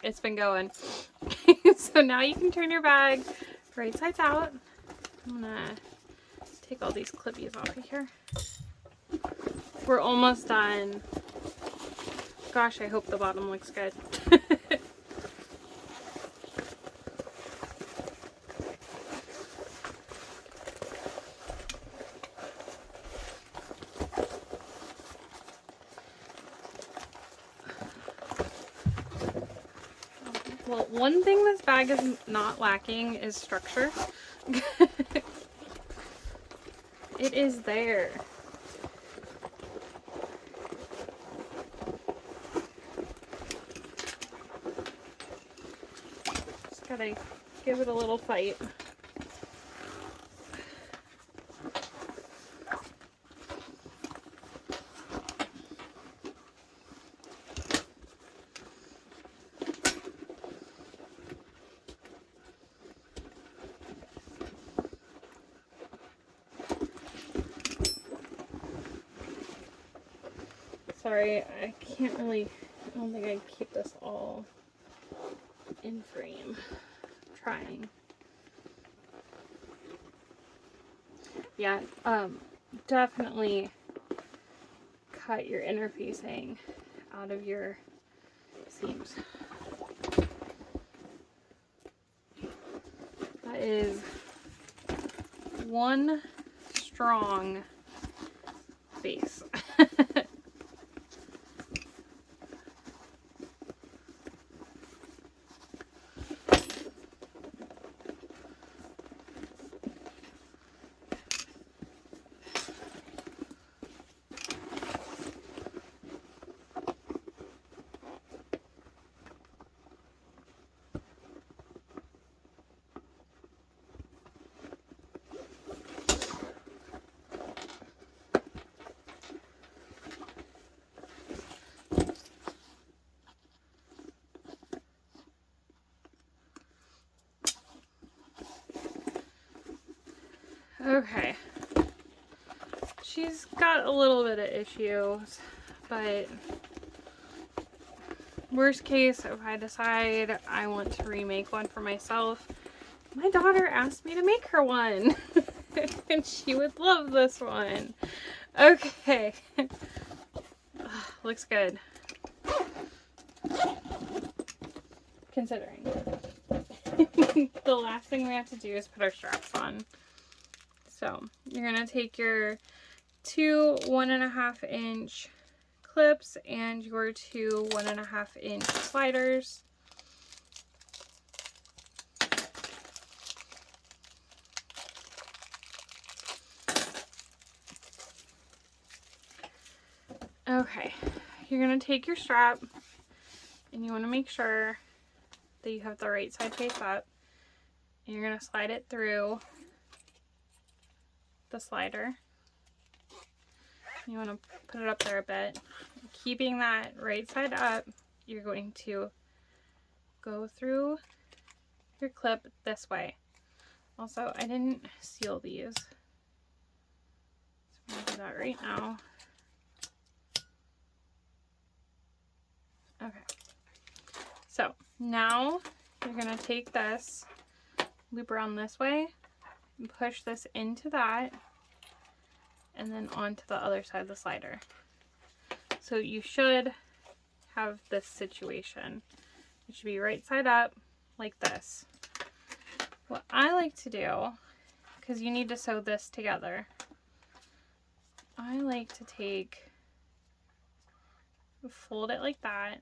it's been going. So now you can turn your bag right sides out. I'm gonna take all these clippies off of here. We're almost done. Gosh, I hope the bottom looks good. Well, one thing this bag is not lacking is structure. It is there. Just gotta give it a little fight. Sorry, I can't really, I don't think I can keep this all in frame. I'm trying. Yeah, definitely cut your interfacing out of your seams. That is one strong base. Okay, she's got a little bit of issues, but worst case, if I decide I want to remake one for myself, my daughter asked me to make her one, and she would love this one. Okay, looks good, considering. The last thing we have to do is put our straps on. So you're going to take your two 1.5 inch clips and your two 1.5 inch sliders. Okay, you're going to take your strap and you want to make sure that you have the right side face up. And you're going to slide it through the slider. You want to put it up there a bit. Keeping that right side up, you're going to go through your clip this way. Also, I didn't seal these, so I'm going to do that right now. Okay, so now you're going to take this, loop around this way, and push this into that, and then onto the other side of the slider. So you should have this situation. It should be right side up like this. What I like to do, because you need to sew this together, I like to fold it like that,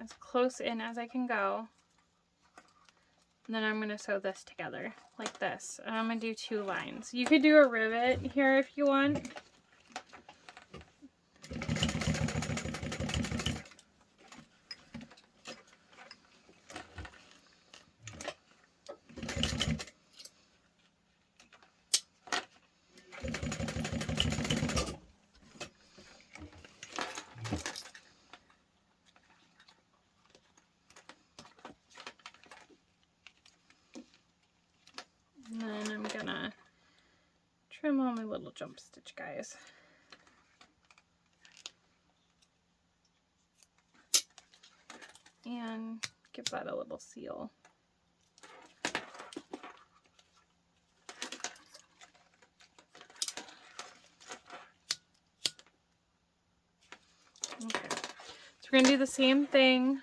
as close in as I can go. And then I'm going to sew this together like this. And I'm going to do 2 lines. You could do a rivet here if you want. And then I'm gonna trim all my little jump stitch guys. And give that a little seal. Okay, so we're gonna do the same thing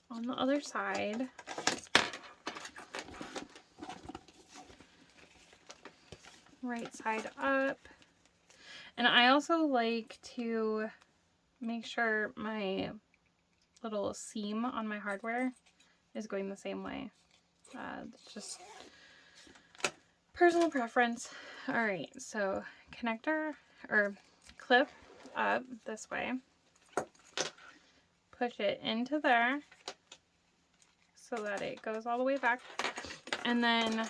on the other side. Right side up. And I also like to make sure my little seam on my hardware is going the same way. It's just personal preference. Alright, so connector or clip up this way. Push it into there so that it goes all the way back. And then,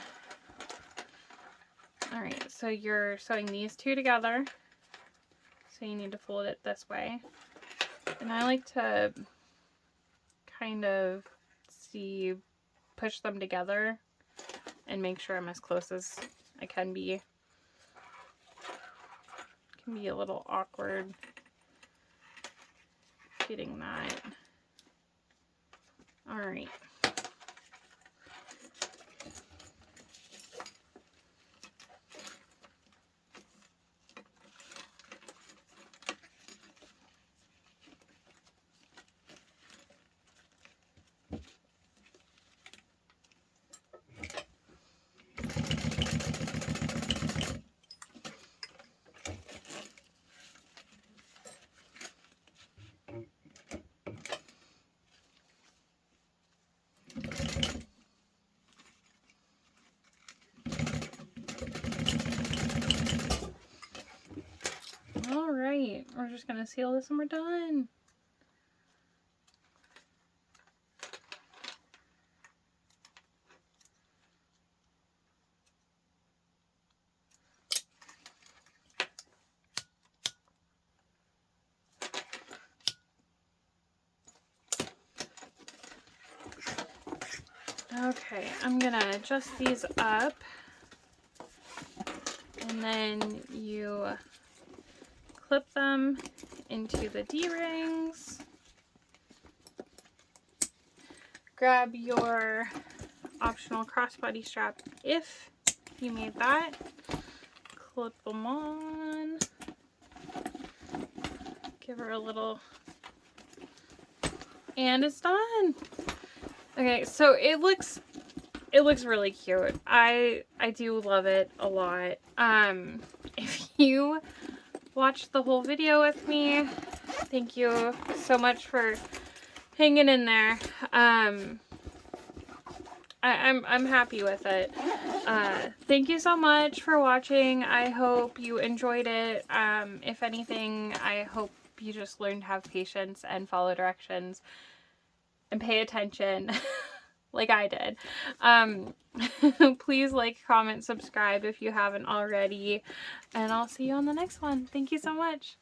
alright, so you're sewing these two together. So you need to fold it this way. And I like to kind of push them together and make sure I'm as close as I can be. It can be a little awkward getting that. Alright. Alright, we're just going to seal this and we're done. Okay, I'm going to adjust these up, and then you clip them into the D-rings. Grab your optional crossbody strap if you made that. Clip them on. Give her a little, and it's done. Okay, so it looks really cute. I do love it a lot. If you watched the whole video with me, thank you so much for hanging in there. I'm happy with it. Thank you so much for watching. I hope you enjoyed it. If anything, I hope you just learned to have patience and follow directions and pay attention like I did. Please like, comment, subscribe if you haven't already, and I'll see you on the next one. Thank you so much.